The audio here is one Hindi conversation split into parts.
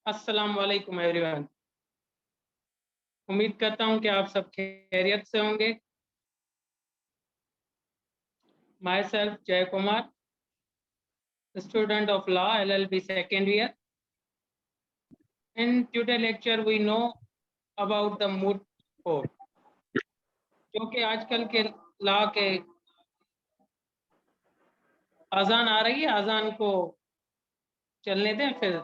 अस्सलाम वालेकुम एवरीवन। उम्मीद करता हूं कि आप सब खैरियत से होंगे। माई सेल्फ जय Kumar, student of law LLB second year. In today lecture we know about the moot court, जो कि आजकल के लॉ के अजान आ रही है, अजान को चलने दें फिर।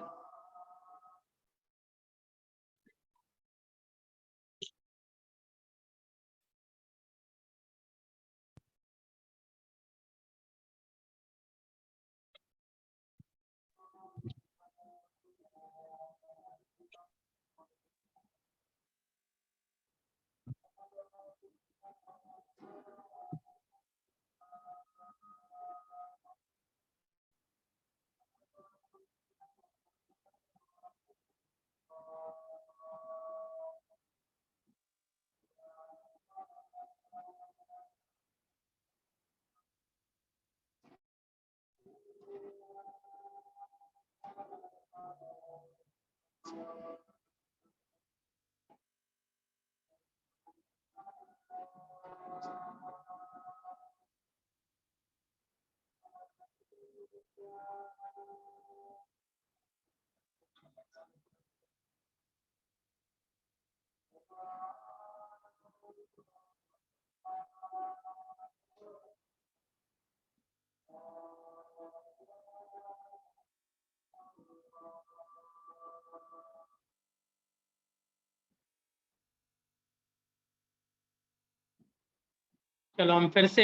चलो हम फिर से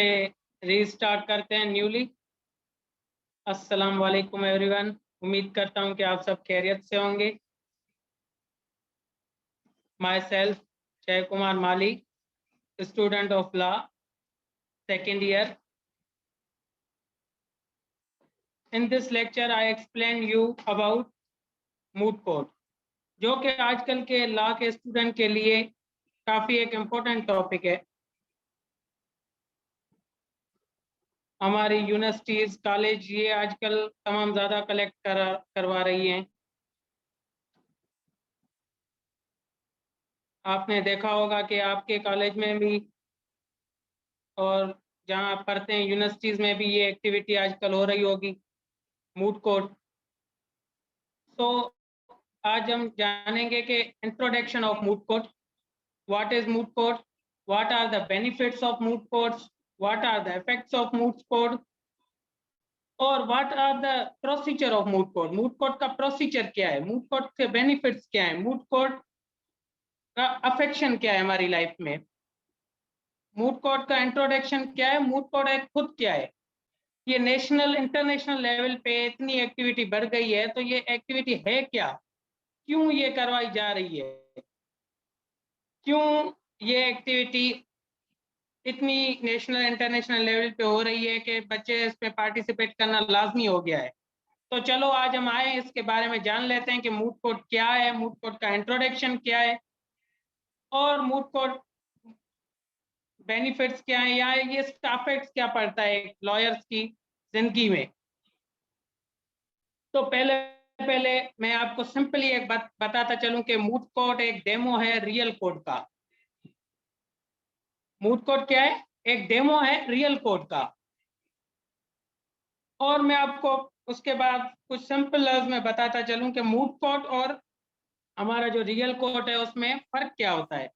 रीस्टार्ट करते हैं न्यूली। अस्सलाम वालेकुम एवरीवन। उम्मीद करता हूं कि आप सब खैरियत से होंगे। माई सेल्फ जय Kumar Mali, student of law second year. In this lecture I explain you about moot court, जो कि आजकल के लॉ के स्टूडेंट के लिए काफ़ी एक इम्पोर्टेंट टॉपिक है। हमारी यूनिवर्सिटीज़, कॉलेज ये आजकल तमाम ज़्यादा कलेक्ट करवा रही हैं। आपने देखा होगा कि आपके कॉलेज में भी और जहाँ आप पढ़ते हैं यूनिवर्सिटीज़ में भी ये एक्टिविटी आजकल हो रही होगी, मूट कोर्ट। तो आज हम जानेंगे कि introduction of moot court, what is moot court, what are the benefits of moot courts, what are the effects of moot court, और what are the procedure of moot court. Moot court का प्रोसीजर क्या है, मूट कोर्ट के बेनिफिट्स क्या है, मूट कोर्ट का अफेक्शन क्या है हमारी लाइफ में, मूट कोर्ट का इंट्रोडक्शन क्या है, मूट कोर्ट एक खुद क्या है। ये नेशनल इंटरनेशनल लेवल पे इतनी एक्टिविटी बढ़ गई है, तो ये एक्टिविटी है क्या, क्यों ये करवाई जा रही है, क्यों ये एक्टिविटी इतनी नेशनल इंटरनेशनल लेवल पे हो रही है कि बच्चे इस पे पार्टिसिपेट करना लाजमी हो गया है। तो चलो आज हम आए इसके बारे में जान लेते हैं कि मूट कोर्ट क्या है, मूट कोर्ट का इंट्रोडक्शन क्या है और मूट कोर्ट बेनिफिट्स क्या है, या ये इसका इफेक्ट्स क्या पड़ता है लॉयर्स की जिंदगी में। तो पहले मैं आपको सिंपली एक बात बताता चलूं कि मूट कोर्ट एक डेमो है रियल कोर्ट का। मूट कोर्ट क्या है, एक डेमो है रियल कोर्ट का। और मैं आपको उसके बाद कुछ सिंपल लफ्ज में बताता चलूं कि मूट कोर्ट और हमारा जो रियल कोर्ट है उसमें फर्क क्या होता है।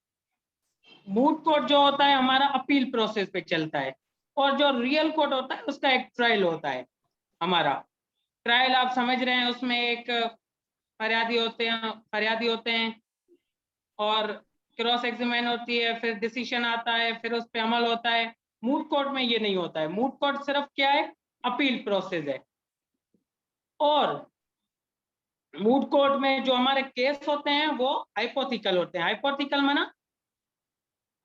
मूट कोर्ट जो होता है हमारा अपील प्रोसेस पे चलता है, और जो रियल कोर्ट होता है उसका एक ट्रायल होता है। हमारा ट्रायल आप समझ रहे हैं, उसमें एक फरियादी होते हैं और क्रॉस एग्जामिन होती है, फिर डिसीजन आता है, फिर उस पर अमल होता है। मूट कोर्ट में ये नहीं होता है। मूट कोर्ट सिर्फ क्या है, अपील प्रोसेस है। और मूट कोर्ट में जो हमारे केस होते हैं वो हाइपोथेटिकल होते हैं। हाइपोथेटिकल माना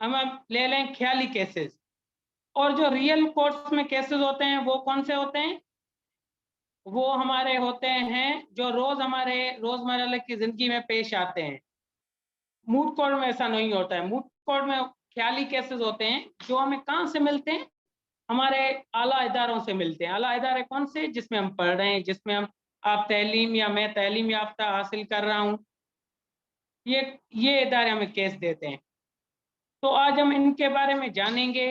हम ले लें ख्याली केसेस। और जो रियल कोर्ट्स में केसेस होते हैं वो कौन से होते हैं, वो हमारे होते हैं जो रोज हमारे रोजमर्रा की जिंदगी में पेश आते हैं। मूट कोर्ट में ऐसा नहीं होता है। मूट कोर्ट में ख्याली केसेस होते हैं जो हमें कहाँ से मिलते हैं, हमारे आला इदारों से मिलते हैं। आला इदारे कौन से, जिसमें हम पढ़ रहे हैं, जिसमें हम आप तालीम या मैं तालीम याफ्ता हासिल कर रहा हूँ, ये इदारे हमें केस देते हैं। तो आज हम इनके बारे में जानेंगे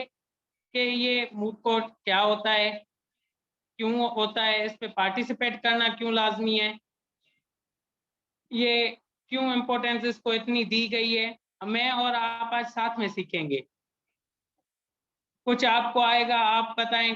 कि ये मूड कोर्ट क्या होता है, क्यों होता है, इस पे पार्टिसिपेट करना क्यों लाजमी है, ये क्यों इम्पोर्टेंस इसको इतनी दी गई है, मैं और आप आज साथ में सीखेंगे। कुछ आपको आएगा, आप बताएं।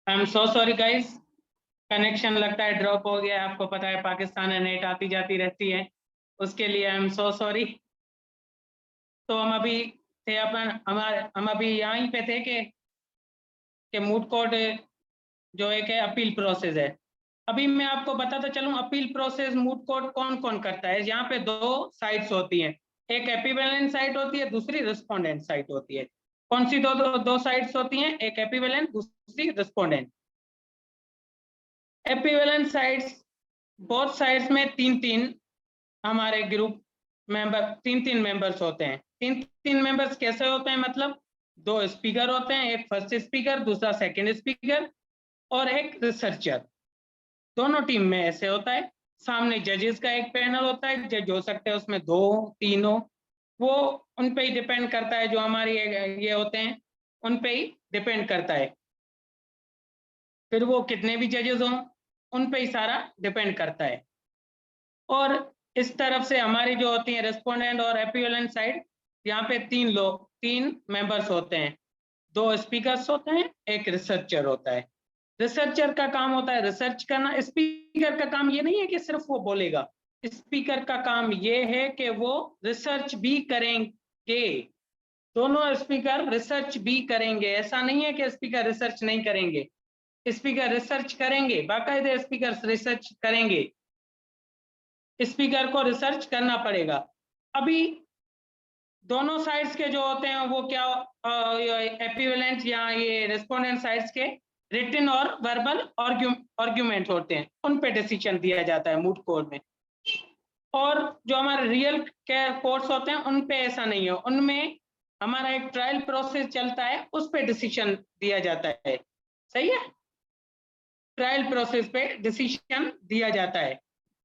I am so sorry guys, connection लगता है ड्रॉप हो गया। आपको पता है पाकिस्तान में नेट आती जाती रहती है, उसके लिए आई एम सो सॉरी। तो हम अभी थे हम अभी यहीं पे थे कि मूड कोर्ट जो एक है अपील प्रोसेस है। अभी मैं आपको बताता चलूं अपील प्रोसेस मूड कोर्ट कौन कौन करता है। यहाँ पे दो साइट्स होती हैं, एक एपिवेलेंट साइट होती है, दूसरी रिस्पोंडेंट साइट होती है। कौन सी दो साइट्स होती हैं? एक एपिवेलेंट, दूसरी रिस्पोंडेंट। एपिवेलेंट साइट्स, बोथ साइड्स में तीन तीन हमारे ग्रुप मेंबर, तीन तीन मेंबर्स होते हैं। तीन तीन मेंबर्स कैसे होते हैं? मतलब दो स्पीकर होते हैं, एक फर्स्ट स्पीकर, दूसरा सेकंड स्पीकर और एक रिसर्चर। दोनों टीम में ऐसे होता है। सामने जजेस का एक पैनल होता है, जज हो सकते हैं उसमें दो तीन हो, वो उन पे ही डिपेंड करता है। जो हमारी ये होते हैं उन पे ही डिपेंड करता है, फिर वो कितने भी जजेस हों उन पे ही सारा डिपेंड करता है। और इस तरफ से हमारी जो होती है रेस्पोंडेंट और एपिवेलेंट साइड, यहाँ पे तीन मेंबर्स होते हैं, दो स्पीकर्स होते हैं, एक रिसर्चर होता है। रिसर्चर का काम होता है रिसर्च करना। स्पीकर का काम ये नहीं है कि सिर्फ वो बोलेगा, स्पीकर का काम ये है कि वो रिसर्च भी करेंगे। दोनों स्पीकर रिसर्च भी करेंगे, ऐसा नहीं है कि स्पीकर रिसर्च नहीं करेंगे। स्पीकर रिसर्च करेंगे, बाकायदे स्पीकर रिसर्च करेंगे। स्पीकर को रिसर्च करना पड़ेगा। अभी दोनों साइड्स के जो होते हैं वो क्या, एपिवेलेंट या ये रेस्पोंडेंट साइड्स के रिटन और वर्बल आर्ग्यूमेंट होते हैं, उन पे डिसीजन दिया जाता है मूड कोर्ट में। और जो हमारे रियल कोर्ट्स होते हैं उन पे ऐसा नहीं है, उनमें हमारा एक ट्रायल प्रोसेस चलता है, उस पे डिसीजन दिया जाता है। सही है, ट्रायल प्रोसेस पे डिसीजन दिया जाता है।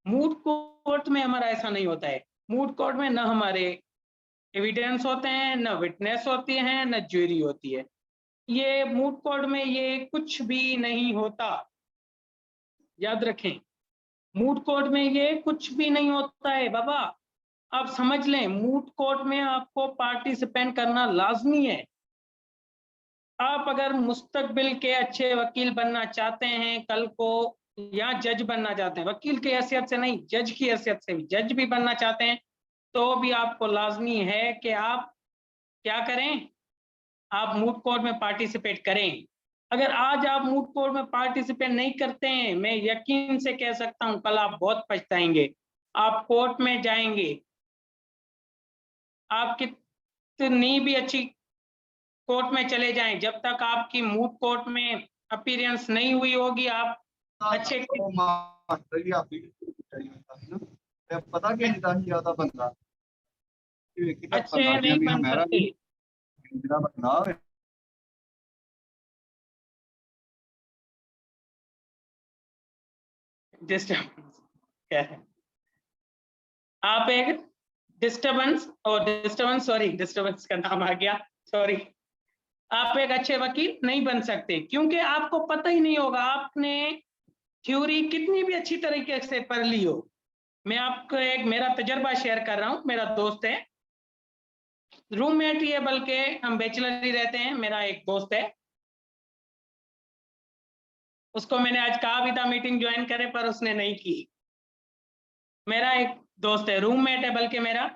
मूट कोर्ट में हमारा ऐसा नहीं होता है। मूट कोर्ट में न हमारे एविडेंस होते हैं, न विटनेस होती है, न ज्यूरी होती है। ये मूट कोर्ट में ये कुछ भी नहीं होता, याद रखें। मूट कोर्ट में ये कुछ भी नहीं होता है बाबा, आप समझ लें। मूट कोर्ट में आपको पार्टिसिपेंट करना लाजमी है। आप अगर मुस्तकबिल के अच्छे वकील बनना चाहते हैं, कल को या जज बनना चाहते हैं, वकील की हैसियत से नहीं, जज की हैसियत से भी जज भी बनना चाहते हैं, तो भी आपको लाजमी है कि आप क्या करें, आप मूट कोर्ट में पार्टिसिपेट करें। अगर आज आप मूट कोर्ट में पार्टिसिपेट नहीं करते हैं, मैं यकीन से कह सकता हूं कल आप बहुत पछताएंगे। आप कोर्ट में जाएंगे, आप कितनी भी अच्छी कोर्ट में चले जाएं, जब तक आपकी मूट कोर्ट में अपीयरेंस नहीं हुई होगी, आप अच्छे पता क्या ज्यादा बंदा अच्छे नहीं बन सकते। डिस्टर्बेंस क्या है? आप एक डिस्टर्बेंस का नाम आ गया, सॉरी। आप एक अच्छे वकील नहीं बन सकते, क्योंकि आपको पता ही नहीं होगा, आपने थ्योरी कितनी भी अच्छी तरीके से पढ़ ली हो। मैं आपको एक मेरा तजर्बा शेयर कर रहा हूँ। मेरा दोस्त है, रूममेट ही है, बल्कि हम बैचलर ही रहते हैं। मेरा एक दोस्त है, उसको मैंने आज कहा भी था मीटिंग ज्वाइन करे, पर उसने नहीं की। मेरा एक दोस्त है, रूममेट है बल्कि मेरा,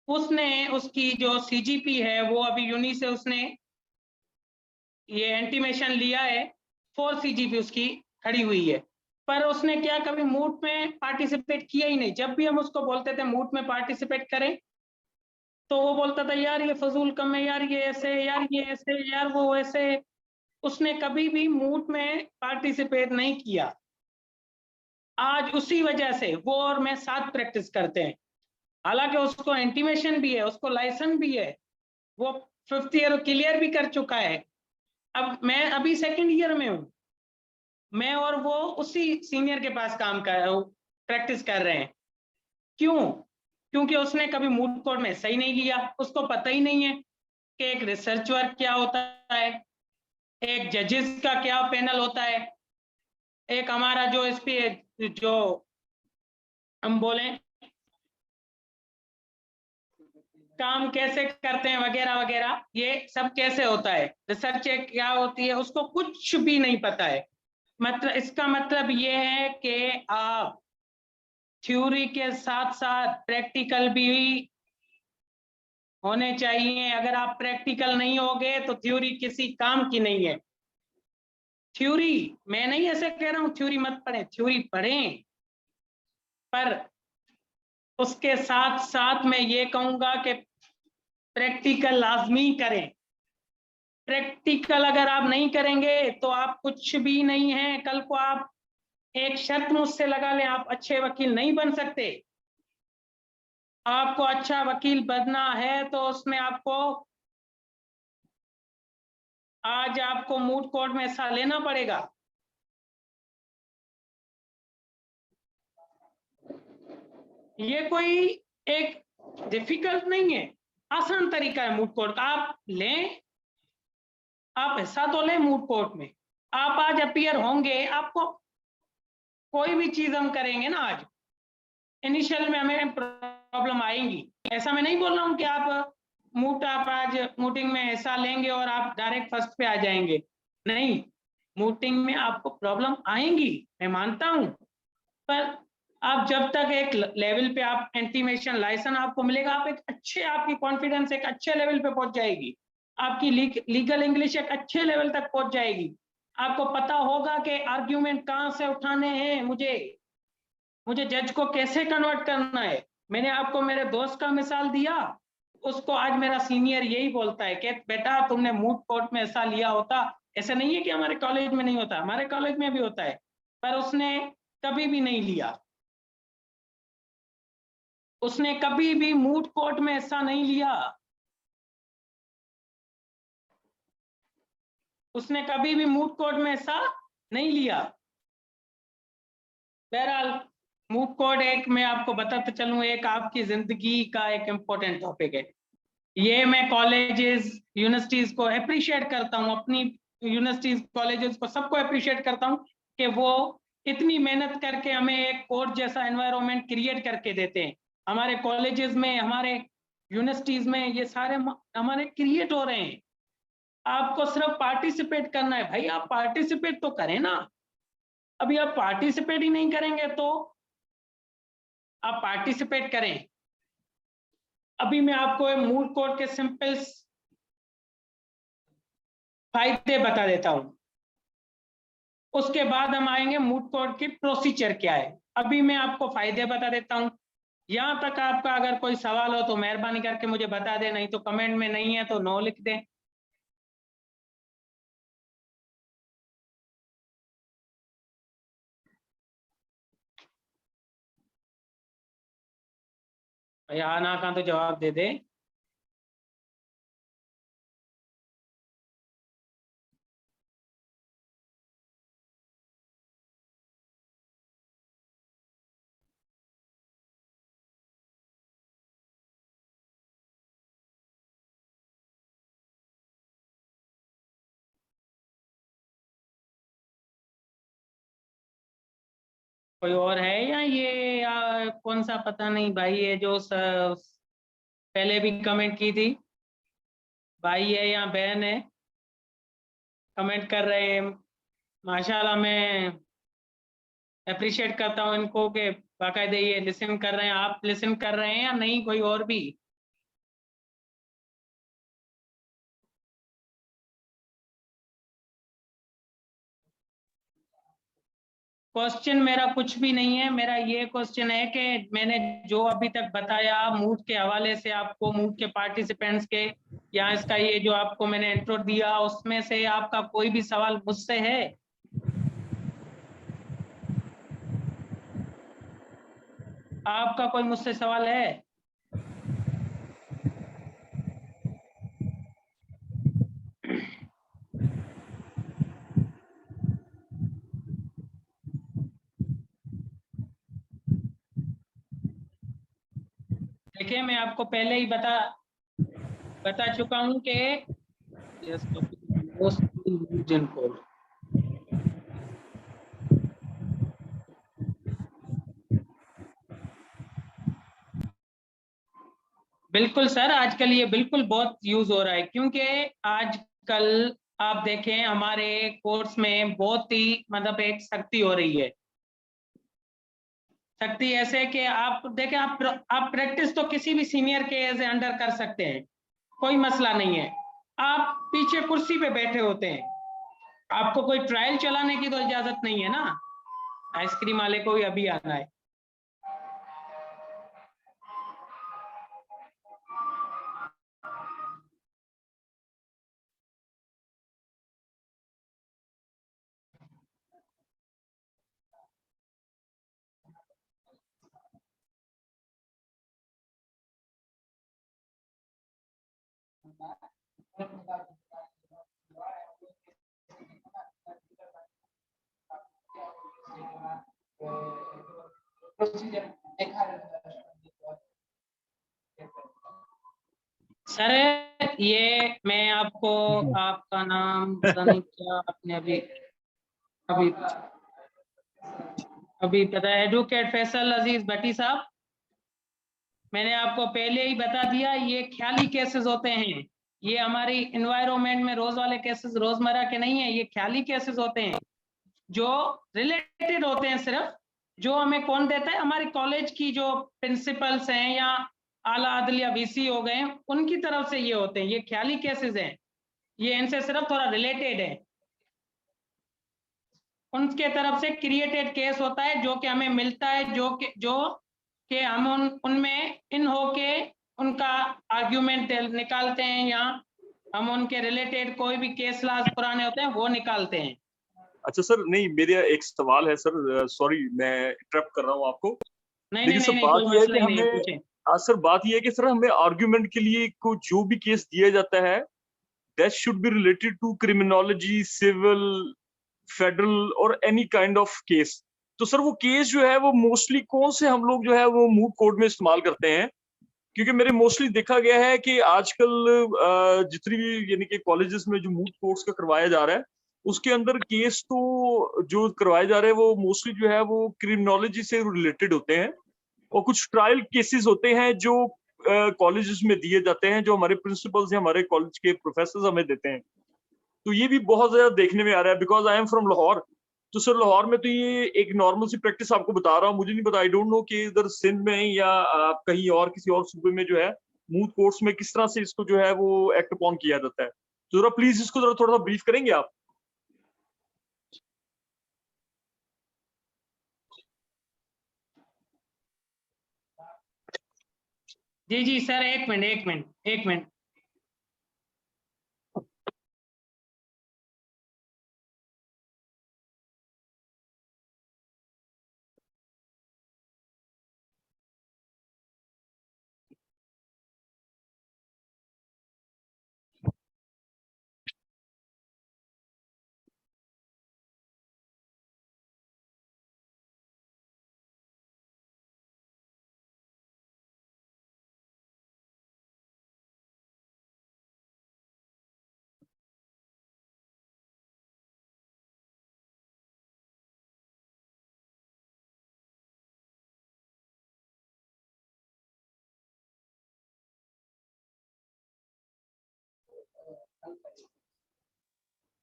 उसने उसकी जो सीजीपी है वो अभी यूनी से उसने ये इंटीमेशन लिया है, 4 सीजीपी उसकी खड़ी हुई है, पर उसने क्या कभी मूट में पार्टिसिपेट किया ही नहीं। जब भी हम उसको बोलते थे मूट में पार्टिसिपेट करें, तो वो बोलता था यार ये फजूल कम है, यार ये ऐसे, यार ये ऐसे, यार वो ऐसे। उसने कभी भी मूट में पार्टिसिपेट नहीं किया। आज उसी वजह से वो और मैं साथ प्रैक्टिस करते हैं। हालांकि उसको इंटीमेशन भी है, उसको लाइसेंस भी है, वो 5th ईयर क्लियर भी कर चुका है। अब मैं अभी 2nd ईयर में हूँ, मैं और वो उसी सीनियर के पास काम कर प्रैक्टिस कर रहे हैं। क्यों? क्योंकि उसने कभी मूड कोर्ट में सही नहीं लिया, उसको पता ही नहीं है कि एक रिसर्च वर्क क्या होता है, एक जजेस का क्या पैनल होता है, एक हमारा जो इस पे जो हम बोले काम कैसे करते हैं वगैरह वगैरह, ये सब कैसे होता है, रिसर्च क्या होती है, उसको कुछ भी नहीं पता है। मतलब इसका मतलब ये है कि आप थ्योरी के साथ साथ प्रैक्टिकल भी होने चाहिए। अगर आप प्रैक्टिकल नहीं होगे तो थ्योरी किसी काम की नहीं है। थ्योरी, मैं नहीं ऐसे कह रहा हूं थ्योरी मत पढ़ें, थ्योरी पढ़ें, पर उसके साथ साथ मैं ये कहूंगा कि प्रैक्टिकल लाजमी करें। प्रैक्टिकल अगर आप नहीं करेंगे तो आप कुछ भी नहीं है। कल को आप एक शर्त मुझसे लगा लें, आप अच्छे वकील नहीं बन सकते। आपको अच्छा वकील बनना है तो उसमें आपको आज आपको मूट कोर्ट में हिस्सा लेना पड़ेगा। ये कोई एक डिफिकल्ट नहीं है, आसान तरीका है मूट कोर्ट का। आप लें, आप हिस्सा तो लें मूट कोर्ट में। आप आज अपीयर होंगे, आपको कोई भी चीज हम करेंगे ना, आज इनिशियल में हमें प्रॉब्लम आएंगी। ऐसा मैं नहीं बोल रहा हूं कि आप आज मूटिंग में हिस्सा लेंगे और आप डायरेक्ट फर्स्ट पे आ जाएंगे, नहीं। मूटिंग में आपको प्रॉब्लम आएंगी, मैं मानता हूं, पर आप जब तक एक लेवल पे आप इंटीमेशन लाइसेंस आपको मिलेगा, आप एक अच्छे, आपकी कॉन्फिडेंस एक अच्छे लेवल पे पहुंच जाएगी, आपकी लीगल इंग्लिश एक अच्छे लेवल तक पहुंच जाएगी। आपको पता होगा कि आर्ग्यूमेंट कहां से उठाने हैं, मुझे जज को कैसे कन्वर्ट करना है। मैंने आपको मेरे दोस्त का मिसाल दिया, उसको आज मेरा सीनियर यही बोलता है कि बेटा तुमने मूट कोर्ट में ऐसा लिया होता। ऐसा नहीं है कि हमारे कॉलेज में नहीं होता, हमारे कॉलेज में भी होता है, पर उसने कभी भी नहीं लिया। उसने कभी भी मूट कोर्ट में हिस्सा नहीं लिया, उसने कभी भी मूट कोर्ट में हिस्सा नहीं लिया। बहरहाल मूट कोर्ट एक, मैं आपको बताते चलूं, एक आपकी जिंदगी का एक इम्पोर्टेंट टॉपिक है। ये मैं कॉलेजेस यूनिवर्सिटीज को अप्रिशिएट करता हूँ, अपनी यूनिवर्सिटीज कॉलेजेस को सबको अप्रिशिएट करता हूँ कि वो इतनी मेहनत करके हमें एक कोर्ट जैसा एनवायरनमेंट क्रिएट करके देते हैं। हमारे कॉलेजेस में, हमारे यूनिवर्सिटीज में ये सारे हमारे क्रिएट हो रहे हैं। आपको सिर्फ पार्टिसिपेट करना है भाई, आप पार्टिसिपेट तो करें ना। अभी आप पार्टिसिपेट ही नहीं करेंगे तो आप पार्टिसिपेट करें। अभी मैं आपको मूट कोर्ट के सिंपल फायदे बता देता हूं, उसके बाद हम आएंगे मूट कोर्ट की प्रोसीजर क्या है। अभी मैं आपको फायदे बता देता हूं। यहां तक आपका अगर कोई सवाल हो तो मेहरबानी करके मुझे बता दें, नहीं तो कमेंट में नहीं है तो नो लिख दें। या ना का तो जवाब दे दे। कोई और है या ये कौन सा पता नहीं भाई, ये जो पहले भी कमेंट की थी, भाई है या बहन है, कमेंट कर रहे हैं। माशाल्लाह, मैं अप्रिशिएट करता हूँ इनको कि बाकायदे ये लिसन कर रहे हैं। आप लिसन कर रहे हैं या नहीं, कोई और भी? क्वेश्चन मेरा कुछ भी नहीं है। मेरा ये क्वेश्चन है कि मैंने जो अभी तक बताया मूट के हवाले से आपको, मूट के पार्टिसिपेंट्स के, या इसका ये जो आपको मैंने इंट्रो दिया, उसमें से आपका कोई भी सवाल मुझसे है? आपका कोई मुझसे सवाल है? देखिए, मैं आपको पहले ही बता चुका हूं कि जिनको बिल्कुल सर, आजकल ये बिल्कुल बहुत यूज हो रहा है, क्योंकि आजकल आप देखें हमारे कोर्स में बहुत ही मतलब एक सख्ती हो रही है। सख्ती ऐसे कि आप देखें, आप प्रैक्टिस तो किसी भी सीनियर के एज अंडर कर सकते हैं, कोई मसला नहीं है। आप पीछे कुर्सी पे बैठे होते हैं, आपको कोई ट्रायल चलाने की तो इजाजत नहीं है ना। आइसक्रीम वाले को भी अभी आना है। सर, ये मैं आपको, आपका नाम पता नहीं क्या आपने अभी अभी अभी पता है, एडवोकेट फैसल अजीज भट्टी साहब, मैंने आपको पहले ही बता दिया, ये ख्याली केसेस होते हैं। ये हमारी एनवायरनमेंट में रोज वाले केसेस रोजमर्रा के नहीं है, ये ख्याली केसेस होते हैं जो रिलेटेड होते हैं। सिर्फ जो हमें कौन देता है, हमारे कॉलेज की जो प्रिंसिपल्स हैं या आला अदलिया वीसी हो गए, उनकी तरफ से ये होते हैं। ये ख्याली केसेस हैं, ये इनसे सिर्फ थोड़ा रिलेटेड है। उनके तरफ से क्रिएटेड केस होता है जो कि हमें मिलता है, जो कि हम उनमें इन होके उनका आर्ग्यूमेंट निकालते हैं, या हम उनके रिलेटेड कोई भी केस लाज पुराने होते हैं वो निकालते हैं। अच्छा सर, नहीं मेरा एक सवाल है सर, सॉरी मैं इंटरप्ट कर रहा हूँ आपको। नहीं लेकिन नहीं सर नहीं, बात कोई यह है मसला कि ही नहीं है, हमें, पूछे। हाँ सर बात यह है कि सर हमें आर्ग्यूमेंट के लिए को जो भी केस दिया जाता है that should be related to criminology, civil, federal और एनी काइंड ऑफ केस। तो सर वो केस जो है वो मोस्टली कौन से हम लोग जो है वो मूट कोर्ट में इस्तेमाल करते हैं? क्योंकि मेरे मोस्टली देखा गया है कि आजकल जितनी भी यानी कि कॉलेजेस में जो मूट कोर्ट्स का करवाया जा रहा है उसके अंदर केस तो जो करवाए जा रहे हैं वो मोस्टली जो है वो क्रिमिनोलॉजी से रिलेटेड होते हैं, और कुछ ट्रायल केसेस होते हैं जो कॉलेजेस में दिए जाते हैं, जो हमारे प्रिंसिपल्स या हमारे कॉलेज के प्रोफेसर हमें देते हैं। तो ये भी बहुत ज्यादा देखने में आ रहा है, because I am from Lahore. तो सर लाहौर में तो ये एक नॉर्मल सी प्रैक्टिस आपको बता रहा हूँ, मुझे नहीं पता, आई डोंट नो कि इधर सिंध में या कहीं और किसी और सूबे में जो है मूथ कोर्ट्स में किस तरह से इसको जो है वो एक्ट अपॉन किया जाता है। तो जरा प्लीज इसको जरा थोड़ा सा ब्रीफ करेंगे आप? जी जी सर, एक मिनट एक मिनट एक मिनट।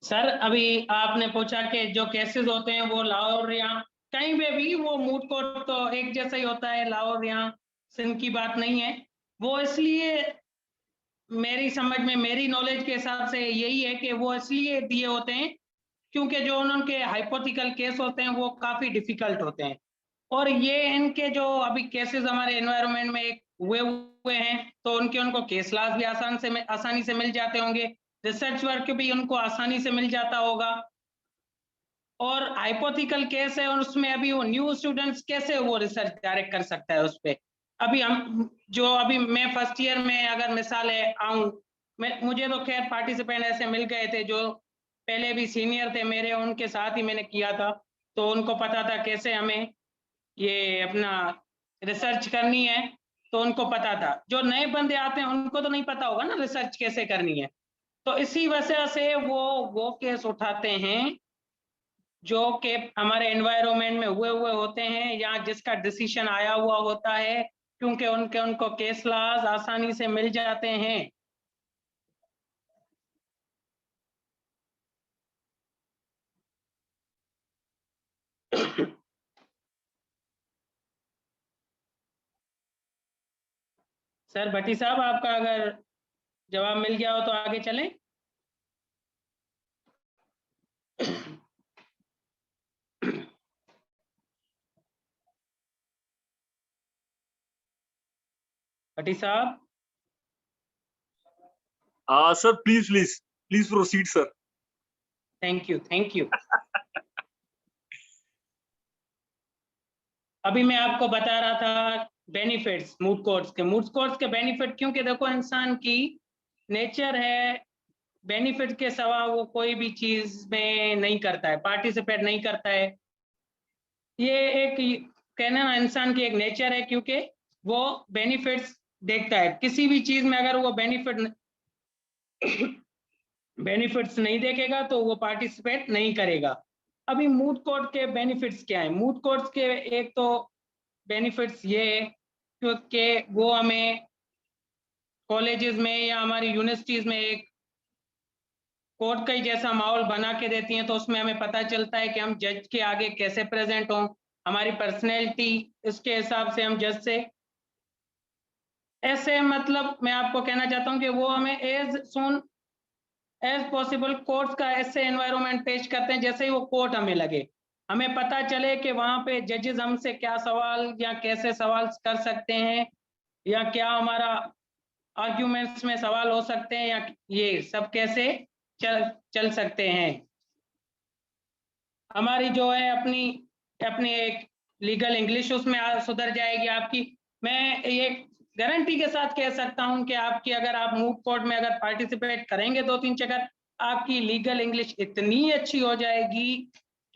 सर अभी आपने पूछा कि जो केसेस होते हैं वो लाहौर या कहीं पे भी वो मूट कोर्ट तो एक जैसा ही होता है, लाहौर या सिंध की बात नहीं है। वो इसलिए मेरी समझ में, मेरी नॉलेज के हिसाब से यही है कि वो इसलिए दिए होते हैं क्योंकि जो उनके हाइपोथेटिकल केस होते हैं वो काफी डिफिकल्ट होते हैं, और ये इनके जो अभी केसेस हमारे एनवायरनमेंट में एक हुए हैं तो उनके उनको केस लाज भी आसानी से मिल जाते होंगे, रिसर्च वर्क भी उनको आसानी से मिल जाता होगा। और हाइपोथेटिकल केस है और उसमें अभी वो न्यू स्टूडेंट्स कैसे वो रिसर्च डायरेक्ट कर सकता है उस पे। अभी हम जो अभी मैं फर्स्ट ईयर में अगर मिसाल है आऊं, मुझे तो खैर पार्टिसिपेंट ऐसे मिल गए थे जो पहले भी सीनियर थे मेरे, उनके साथ ही मैंने किया था, तो उनको पता था कैसे हमें ये अपना रिसर्च करनी है, तो उनको पता था। जो नए बंदे आते हैं उनको तो नहीं पता होगा ना रिसर्च कैसे करनी है, तो इसी वजह से वो केस उठाते हैं जो कि हमारे एनवायरनमेंट में हुए होते हैं या जिसका डिसीजन आया हुआ होता है, क्योंकि उनको केस लॉज आसानी से मिल जाते हैं। सर भट्टी साहब, आपका अगर जवाब मिल गया हो तो आगे चलें। भट्टी साहब। Sir please please please proceed sir. Thank you thank you. अभी मैं आपको बता रहा था बेनिफिट्स मूड कोर्ट्स के बेनिफिट, क्योंकि देखो इंसान की नेचर है बेनिफिट के सिवा वो कोई भी चीज में नहीं करता है, पार्टिसिपेट नहीं करता है। ये एक कहना ना इंसान की एक नेचर है, क्योंकि वो बेनिफिट्स देखता है किसी भी चीज में। अगर वो बेनिफिट्स नहीं देखेगा तो वो पार्टिसिपेट नहीं करेगा। अभी मूड कोर्ट के बेनिफिट्स क्या है? मूड कोर्ट्स के एक तो बेनिफिट्स ये है क्योंकि वो हमें कॉलेजेस में या हमारी यूनिवर्सिटीज में एक कोर्ट का ही जैसा माहौल बना के देती हैं, तो उसमें हमें पता चलता है कि हम जज के आगे कैसे प्रेजेंट हों, हमारी पर्सनैलिटी इसके हिसाब से हम जज से ऐसे, मतलब मैं आपको कहना चाहता हूं कि वो हमें as soon as possible court का ऐसे एनवायरनमेंट पेश करते हैं जैसे ही वो कोर्ट हमें लगे, हमें पता चले कि वहां पे जजेस हमसे क्या सवाल या कैसे सवाल कर सकते हैं, या क्या हमारा आर्ग्यूमेंट्स में सवाल हो सकते हैं, या ये सब कैसे चल सकते हैं। हमारी जो है अपनी अपनी एक लीगल इंग्लिश उसमें सुधर जाएगी आपकी। मैं ये गारंटी के साथ कह सकता हूं कि आपकी, अगर आप मूव कोर्ट में अगर पार्टिसिपेट करेंगे 2-3 जगह, आपकी लीगल इंग्लिश इतनी अच्छी हो जाएगी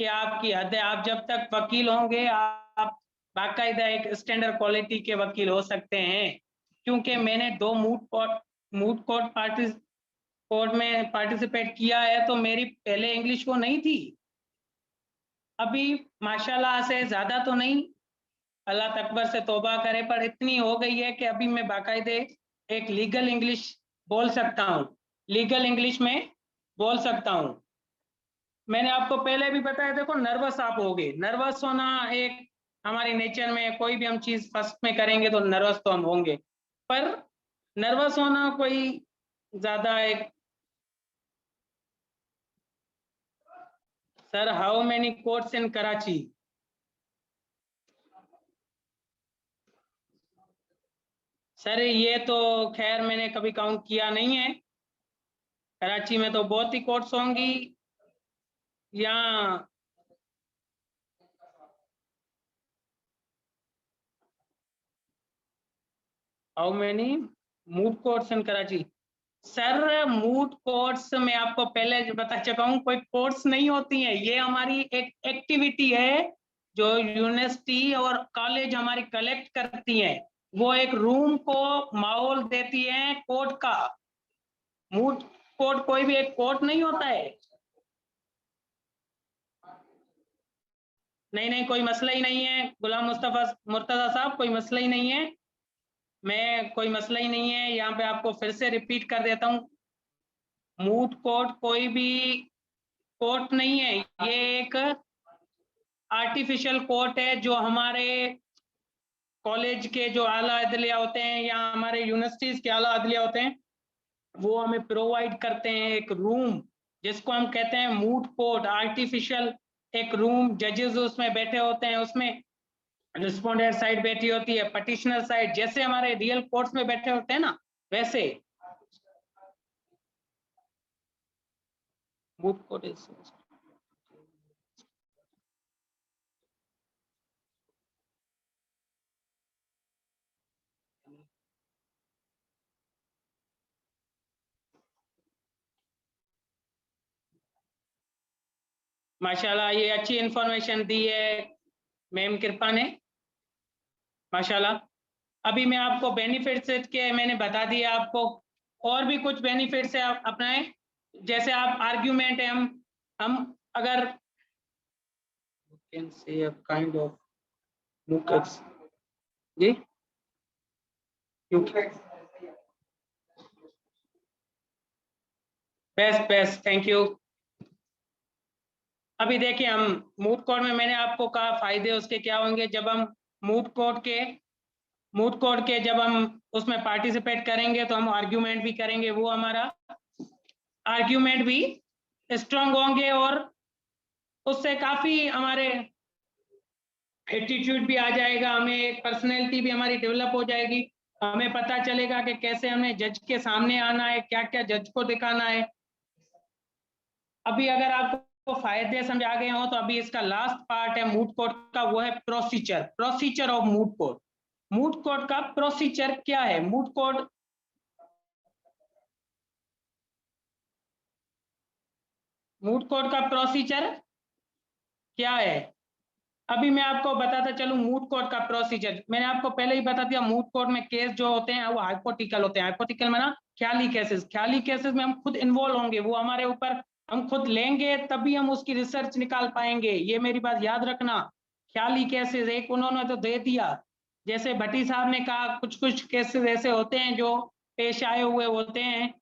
कि आपकी हद है। आप जब तक वकील होंगे, आप बाकायदा एक स्टैंडर्ड क्वालिटी के वकील हो सकते हैं। क्योंकि मैंने 2 मूव कोर्ट में पार्टिसिपेट किया है, तो मेरी पहले इंग्लिश वो नहीं थी। अभी माशाल्लाह से ज्यादा तो नहीं, अल्लाह तकबर से तौबा करे, पर इतनी हो गई है कि अभी मैं बाकायदे एक लीगल इंग्लिश बोल सकता हूँ, लीगल इंग्लिश में बोल सकता हूँ। मैंने आपको पहले भी बताया, देखो नर्वस आप होगे, नर्वस होना एक हमारी नेचर में, कोई भी हम चीज फर्स्ट में करेंगे तो नर्वस तो हम होंगे, पर नर्वस होना कोई ज्यादा एक। Sir, how many courts in Karachi? Sir ये तो खैर मैंने कभी काउंट किया नहीं है। कराची में तो बहुत ही कोर्ट्स होंगी। यहाँ how many mood courts in Karachi? Sir mood courts में आपको पहले जो बता चुका हूँ, कोई कोर्ट्स नहीं होती है, ये हमारी एक एक्टिविटी है जो यूनिवर्सिटी और कॉलेज हमारी कलेक्ट करती है। वो एक रूम को माहौल देती है कोर्ट का। मूड कोर्ट कोई भी एक कोर्ट नहीं होता है। नहीं, कोई मसला ही नहीं है गुलाम मुस्तफा मुर्तजा साहब, कोई मसला ही नहीं है। मैं कोई मसला ही नहीं है, यहाँ पे आपको फिर से रिपीट कर देता हूँ, मूड कोर्ट कोई भी कोर्ट नहीं है, ये एक आर्टिफिशियल कोर्ट है जो हमारे कॉलेज के जो आला अदलिया होते हैं या हमारे यूनिवर्सिटीज के आला अदलिया होते हैं, वो हमें प्रोवाइड करते हैं एक रूम, जिसको हम कहते हैं मूड कोर्ट। आर्टिफिशियल एक रूम, जजेस उसमें बैठे होते हैं, उसमें रिस्पोंडेंट साइड बैठी होती है, पटिशनर साइड, जैसे हमारे रियल कोर्ट्स में बैठे होते हैं ना, वैसे मूड कोर्ट इज। माशाल्लाह ये अच्छी इंफॉर्मेशन दी है मैम कृपा ने, माशाल्लाह। अभी मैं आपको बेनिफिट्स के मैंने बता दिया आपको, और भी कुछ बेनिफिट्स है आप अपनाएं। जैसे आप आर्ग्यूमेंट है, हम अगर can say a kind of मुकट्स जी बेस्ट थैंक यू। अभी देखिए, हम मूड कोर्ट में मैंने आपको कहा फायदे उसके क्या होंगे। जब हम मूड कोर्ट के जब हम उसमें पार्टिसिपेट करेंगे तो हम आर्ग्यूमेंट भी करेंगे, वो हमारा आर्ग्यूमेंट भी स्ट्रांग होंगे, और उससे काफी हमारे एटीट्यूड भी आ जाएगा, हमें पर्सनैलिटी भी हमारी डेवलप हो जाएगी। हमें पता चलेगा कि कैसे हमें जज के सामने आना है, क्या क्या जज को दिखाना है। अभी अगर आपको फायदे समझ आ गए हो तो अभी इसका लास्ट पार्ट है मूड कोर्ट का, वो है procedure of moot court. Moot court का प्रोसीजर क्या है? मूड कोर्ट का प्रोसीजर क्या है? अभी मैं आपको बताता चलूं मूड कोर्ट का प्रोसीजर। मैंने आपको पहले ही बता दिया, मूड कोर्ट में केस जो होते हैं वो हाइपोथेटिकल होते हैं। हाइपोथेटिकल में ना ख्याली केसेस में हम खुद इन्वॉल्व होंगे, वो हमारे ऊपर हम खुद लेंगे, तभी हम उसकी रिसर्च निकाल पाएंगे। ये मेरी बात याद रखना। ख्याली केसेस एक उन्होंने तो दे दिया, जैसे भट्टी साहब ने कहा, कुछ केसेस ऐसे होते हैं जो पेश आए हुए होते हैं,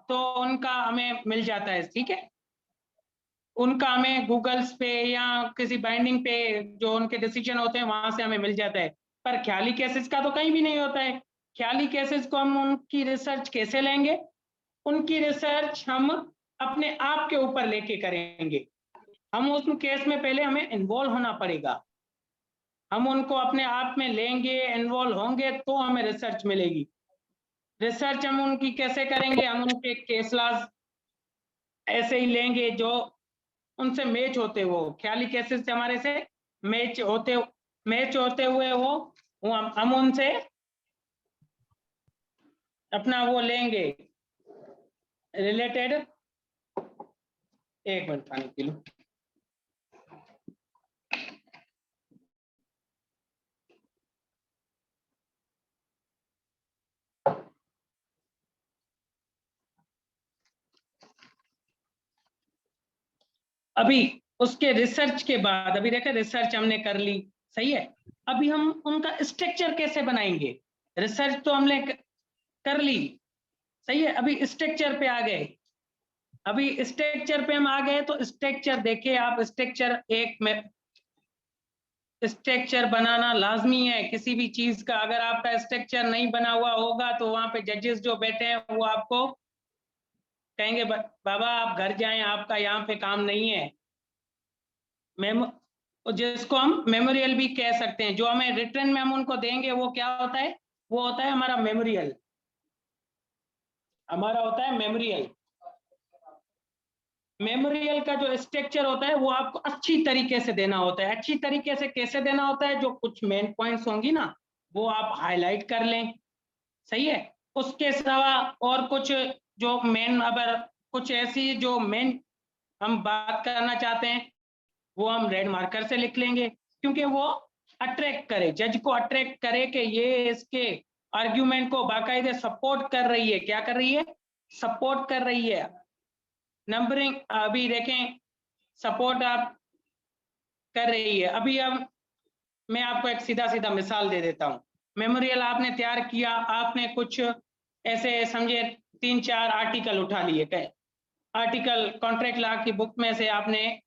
तो उनका हमें मिल जाता है, ठीक है, उनका हमें गूगल्स पे या किसी बाइंडिंग पे जो उनके डिसीजन होते हैं वहां से हमें मिल जाता है। पर ख्याली केसेस का तो कहीं भी नहीं होता है। ख्याली केसेस को हम उनकी रिसर्च कैसे लेंगे? उनकी रिसर्च हम अपने आप के ऊपर लेके करेंगे। हम उस केस में पहले हमें इन्वॉल्व होना पड़ेगा, हम उनको अपने आप में लेंगे, इन्वॉल्व होंगे, तो हमें रिसर्च मिलेगी। रिसर्च हम उनकी कैसे करेंगे? हम उनके केस लॉज ऐसे ही लेंगे जो उनसे मैच होते, वो ख्याली केसेस से हमारे से मैच होते मैच होते हुए वो हम उनसे अपना वो लेंगे रिलेटेड। एक मिनट पानी पी लो। अभी उसके रिसर्च के बाद, अभी देखा रिसर्च हमने कर ली, सही है। अभी हम उनका स्ट्रक्चर कैसे बनाएंगे? रिसर्च तो हमने कर ली, सही है। अभी स्ट्रक्चर पे आ गए। अभी स्ट्रक्चर पे हम आ गए तो स्ट्रक्चर देखिए आप, स्ट्रक्चर एक में स्ट्रक्चर बनाना लाजमी है किसी भी चीज का। अगर आपका स्ट्रक्चर नहीं बना हुआ होगा तो वहां पे जजेस जो बैठे हैं वो आपको कहेंगे बाबा आप घर जाएं, आपका यहाँ पे काम नहीं है। जिसको हम मेमोरियल भी कह सकते हैं, जो हमें रिटर्न में हम उनको देंगे वो क्या होता है? वो होता है हमारा मेमोरियल, हमारा होता है मेमोरियल। मेमोरियल का जो स्ट्रक्चर होता है वो आपको अच्छी तरीके से देना होता है। अच्छी तरीके से कैसे देना होता है? जो कुछ मेन पॉइंट्स होंगी ना वो आप हाईलाइट कर लें, सही है। उसके सिवा और कुछ जो मेन, अगर कुछ ऐसी जो मेन हम बात करना चाहते हैं वो हम रेड मार्कर से लिख लेंगे, क्योंकि वो अट्रैक्ट करे, जज को अट्रैक्ट करे कि ये इसके आर्ग्यूमेंट को बाकायदे सपोर्ट कर रही है। क्या कर रही है? सपोर्ट कर रही है। नंबरिंग अभी देखें, सपोर्ट आप कर रही है। अभी अब मैं आपको एक सीधा सीधा मिसाल दे देता हूँ। मेमोरियल आपने तैयार किया, आपने कुछ ऐसे समझे 3-4 आर्टिकल उठा लिए, आर्टिकल कॉन्ट्रैक्ट लॉ की बुक में से आपने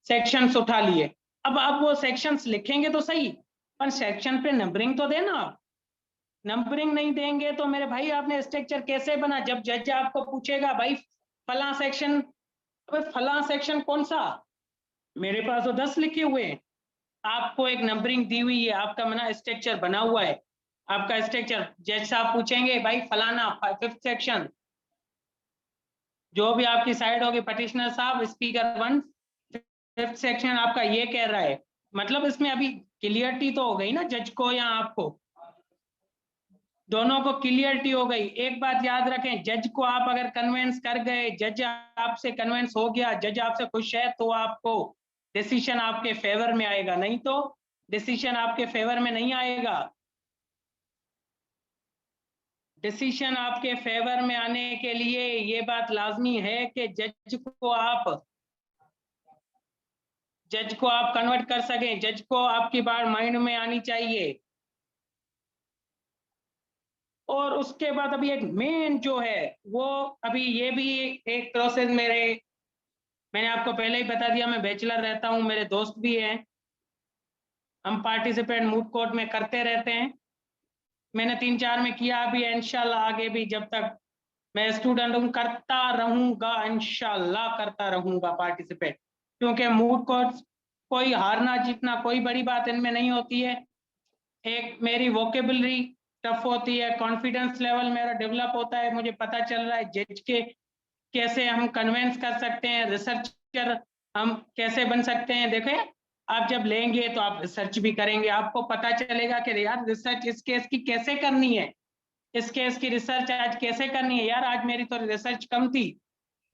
सेक्शंस उठा लिए। अब आप वो सेक्शंस लिखेंगे तो सही, पर सेक्शन पे नंबरिंग तो देना। आप नंबरिंग नहीं देंगे तो मेरे भाई आपने स्ट्रक्चर कैसे बना? जब जज आपको पूछेगा भाई फला सेक्शन, फला सेक्शन कौन सा? मेरे पास तो 10 लिखे हुए हैं। आपको एक नंबरिंग दी हुई है, आपका मना स्ट्रक्चर बना हुआ है। आपका स्ट्रक्चर जज साहब पूछेंगे भाई फलाना 5th सेक्शन, जो भी आपकी साइड होगी, पटिशनर साहब स्पीकर 1 5th सेक्शन आपका ये कह रहा है। मतलब इसमें अभी क्लियरिटी तो हो गई ना जज को या आपको, दोनों को क्लियरिटी हो गई। एक बात याद रखें, जज को आप अगर कन्विंस कर गए, जज आपसे कन्विंस हो गया, जज आपसे खुश है, तो आपको डिसीजन आपके फेवर में आएगा, नहीं तो डिसीजन आपके फेवर में नहीं आएगा। डिसीजन आपके फेवर में आने के लिए ये बात लाजमी है कि जज को आप कन्वर्ट कर सकें, जज को आपकी बात माइंड में आनी चाहिए। और उसके बाद अभी एक मेन जो है वो, अभी ये भी एक प्रोसेस मैंने आपको पहले ही बता दिया, मैं बैचलर रहता हूं, मेरे दोस्त भी हैं, हम पार्टिसिपेट मूड कोर्ट में करते रहते हैं। मैंने 3-4 में किया अभी, इंशाल्लाह आगे भी जब तक मैं स्टूडेंट हूँ करता रहूंगा, इंशाल्लाह करता रहूंगा पार्टिसिपेट। क्योंकि मूड कोर्ट कोई हारना जीतना कोई बड़ी बात इनमें नहीं होती है। एक मेरी वोकेबलरी टफ होती है, कॉन्फिडेंस लेवल मेरा डेवलप होता है, मुझे पता चल रहा है जज के कैसे हम कन्विंस कर सकते हैं, रिसर्चर हम कैसे बन सकते हैं। देखें आप जब लेंगे तो आप रिसर्च भी करेंगे, आपको पता चलेगा कि यार रिसर्च इस केस की कैसे करनी है, इस केस की रिसर्च आज कैसे करनी है। यार आज मेरी तो रिसर्च कम थी,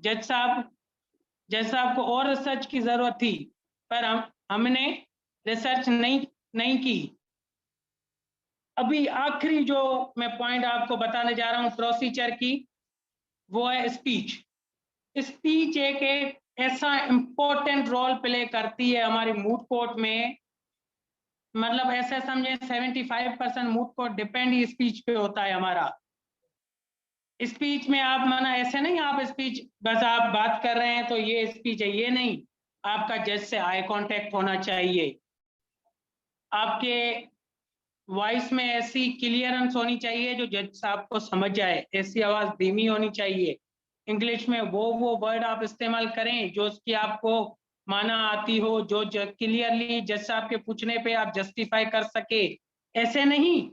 जज साहब को और रिसर्च की जरूरत थी, पर हमने रिसर्च नहीं की। अभी आखिरी जो मैं पॉइंट आपको बताने जा रहा हूं प्रोसीजर की, वो है स्पीच। स्पीच एक ऐसा इंपॉर्टेंट रोल प्ले करती है हमारी मूड कोर्ट में। मतलब ऐसे समझे 75% मूड कोर्ट डिपेंड ही स्पीच पे होता है हमारा। स्पीच में आप माना ऐसे नहीं आप स्पीच बस आप बात कर रहे हैं तो ये स्पीच है, ये नहीं। आपका जज से आई कांटेक्ट होना चाहिए, आपके वॉइस में ऐसी क्लियरेंस होनी चाहिए जो जज साहब को समझ जाए, ऐसी आवाज धीमी होनी चाहिए। इंग्लिश में वो वर्ड आप इस्तेमाल करें जो उसकी आपको माना आती हो, जो क्लियरली जज साहब के पूछने पे आप जस्टिफाई कर सके। ऐसे नहीं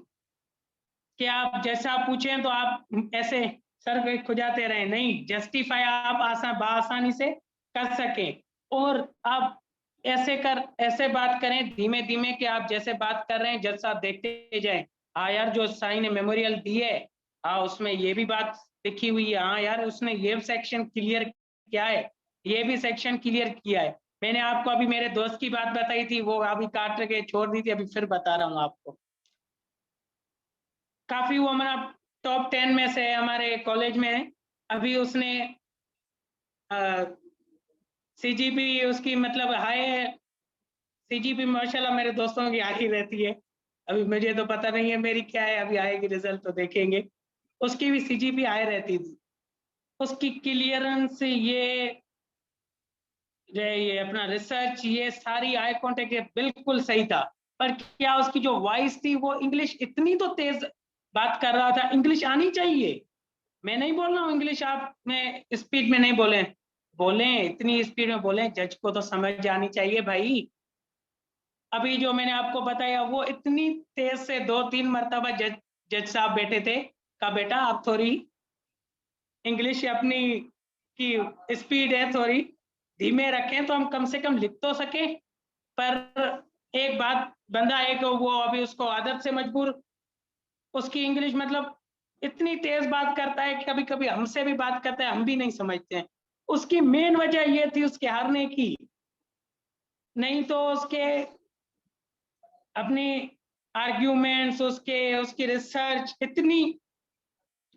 कि आप जैसा पूछें तो आप ऐसे सर खुजाते रहे, नहीं, जस्टिफाई आप बासानी से कर सकें। और आप ऐसे बात करें धीमे धीमे कि आप जैसे बात कर रहे हैं जज साहब देखते जाएं। हाँ यार, जो साई ने मेमोरियल दी है, हाँ उसमें ये भी बात लिखी हुई है, हाँ यार उसने ये सेक्शन क्लियर किया है, ये भी सेक्शन क्लियर किया है। मैंने आपको अभी मेरे दोस्त की बात बताई थी, वो अभी काट के छोड़ दी थी, अभी फिर बता रहा हूँ आपको। काफी वो हमारा टॉप 10 में से हमारे कॉलेज में है। अभी उसने सीजीपी उसकी मतलब हाई है। सीजीपी माशाल्लाह मेरे दोस्तों की हाई रहती है। अभी मुझे तो पता नहीं है मेरी क्या है, अभी आएगी रिजल्ट तो देखेंगे। उसकी भी सीजीपी हाई रहती थी। उसकी क्लियरेंस ये अपना रिसर्च ये सारी आई कांटेक्ट बिल्कुल सही था। पर क्या उसकी जो वॉइस थी वो इंग्लिश इतनी तो तेज बात कर रहा था। इंग्लिश आनी चाहिए, मैं नहीं बोल रहा हूँ इंग्लिश आप में स्पीड में नहीं बोले, बोले इतनी स्पीड में बोले, जज को तो समझ आनी चाहिए भाई। अभी जो मैंने आपको बताया वो इतनी तेज से 2-3 मरतबा जज साहब बैठे थे का बेटा आप थोड़ी इंग्लिश अपनी की स्पीड है थोड़ी धीमे रखें तो हम कम से कम लिख तो सके। पर एक बात, बंदा एक वो अभी उसको आदत से मजबूर, उसकी इंग्लिश मतलब इतनी तेज बात करता है कि कभी कभी हमसे भी बात करता है, हम भी नहीं समझते हैं। उसकी मेन वजह ये थी उसके हारने की, नहीं तो उसके अपनी आर्ग्यूमेंट्स उसकी रिसर्च इतनी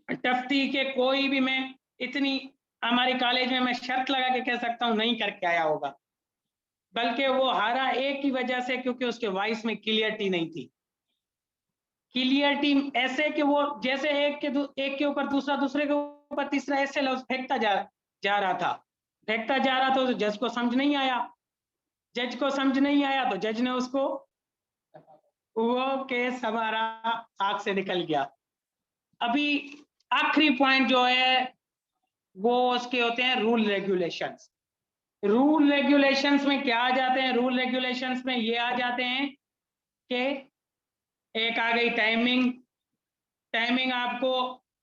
टफ थी कि कोई भी मैं इतनी हमारे कॉलेज में मैं शर्त लगा के कह सकता हूँ नहीं करके आया होगा। बल्कि वो हारा एक ही वजह से, क्योंकि उसके वॉइस में क्लियरिटी नहीं थी। क्लियरिटी ऐसे कि वो जैसे एक के ऊपर दूसरा, दूसरे के ऊपर तीसरा, ऐसे लफ्ज फेंकता जा रहा था, फेंकता जा रहा था। तो जज को समझ नहीं आया, जज को समझ नहीं आया तो जज ने उसको, वो केस हमारा आंख से निकल गया। अभी आखिरी पॉइंट जो है वो उसके होते हैं रूल रेगुलेशंस। रूल रेगुलेशंस में क्या आ जाते हैं? रूल रेगुलेशंस में ये आ जाते हैं कि एक आ गई टाइमिंग। टाइमिंग आपको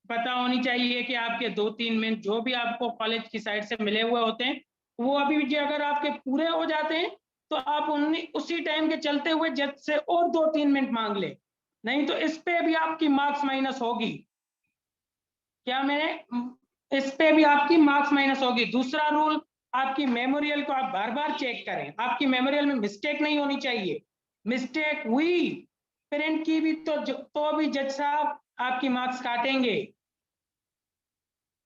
पता होनी चाहिए कि आपके 2-3 मिनट जो भी आपको कॉलेज की साइड से मिले हुए होते हैं, वो अभी भी अगर आपके पूरे हो जाते हैं तो आप उसी टाइम के चलते हुए जज से और 2-3 मिनट मांग ले, नहीं तो इस पे भी आपकी मार्क्स माइनस होगी। क्या मैंने इस पे भी आपकी मार्क्स माइनस होगी। दूसरा रूल, आपकी मेमोरियल को आप बार बार चेक करें, आपकी मेमोरियल में मिस्टेक नहीं होनी चाहिए। मिस्टेक हुई प्रिंट की भी तो भी जज साहब आपकी मार्क्स काटेंगे,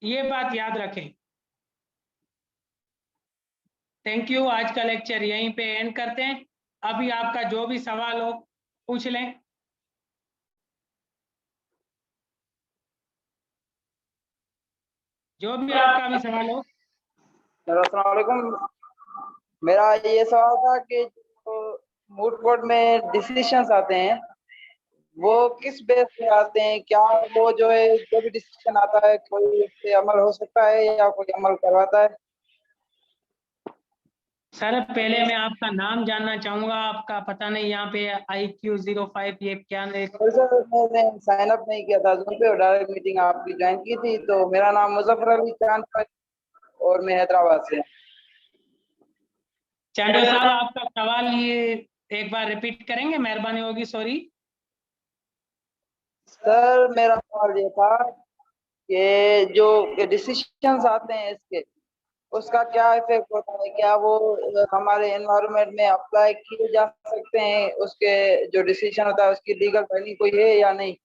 ये बात याद रखें। थैंक यू, आज का लेक्चर यहीं पे एंड करते हैं। अभी आपका जो भी सवाल हो पूछ लें। जो भी आपका भी सवाल हो। अस्सलाम वालेकुम। मेरा ये सवाल था कि जो मूड कोर्ट में डिसीशंस आते हैं वो किस बेस पे आते हैं? क्या वो जो है जो भी डिसीजन आता है कोई उस पे अमल हो सकता है या कोई अमल करवाता है? सर पहले मैं आपका नाम जानना चाहूंगा, आपका पता नहीं यहाँ पे IQ05 ये क्या नहीं। सर मैंने साइन अप नहीं किया था Zoom पे और डायरेक्ट मीटिंग आपकी ज्वाइन की थी। तो मेरा नाम मुजफ्फर अली चांद और मैं हैदराबाद से। चांडो साहब आपका सवाल ये एक बार रिपीट करेंगे, मेहरबानी होगी, सॉरी। सर मेरा सवाल ये था कि जो डिसीशंस आते हैं इसके उसका क्या इफेक्ट होता है? क्या वो हमारे एनवायरनमेंट में अप्लाई किए जा सकते हैं? उसके जो डिसीजन होता है उसकी लीगल वैल्यू कोई है या नहीं?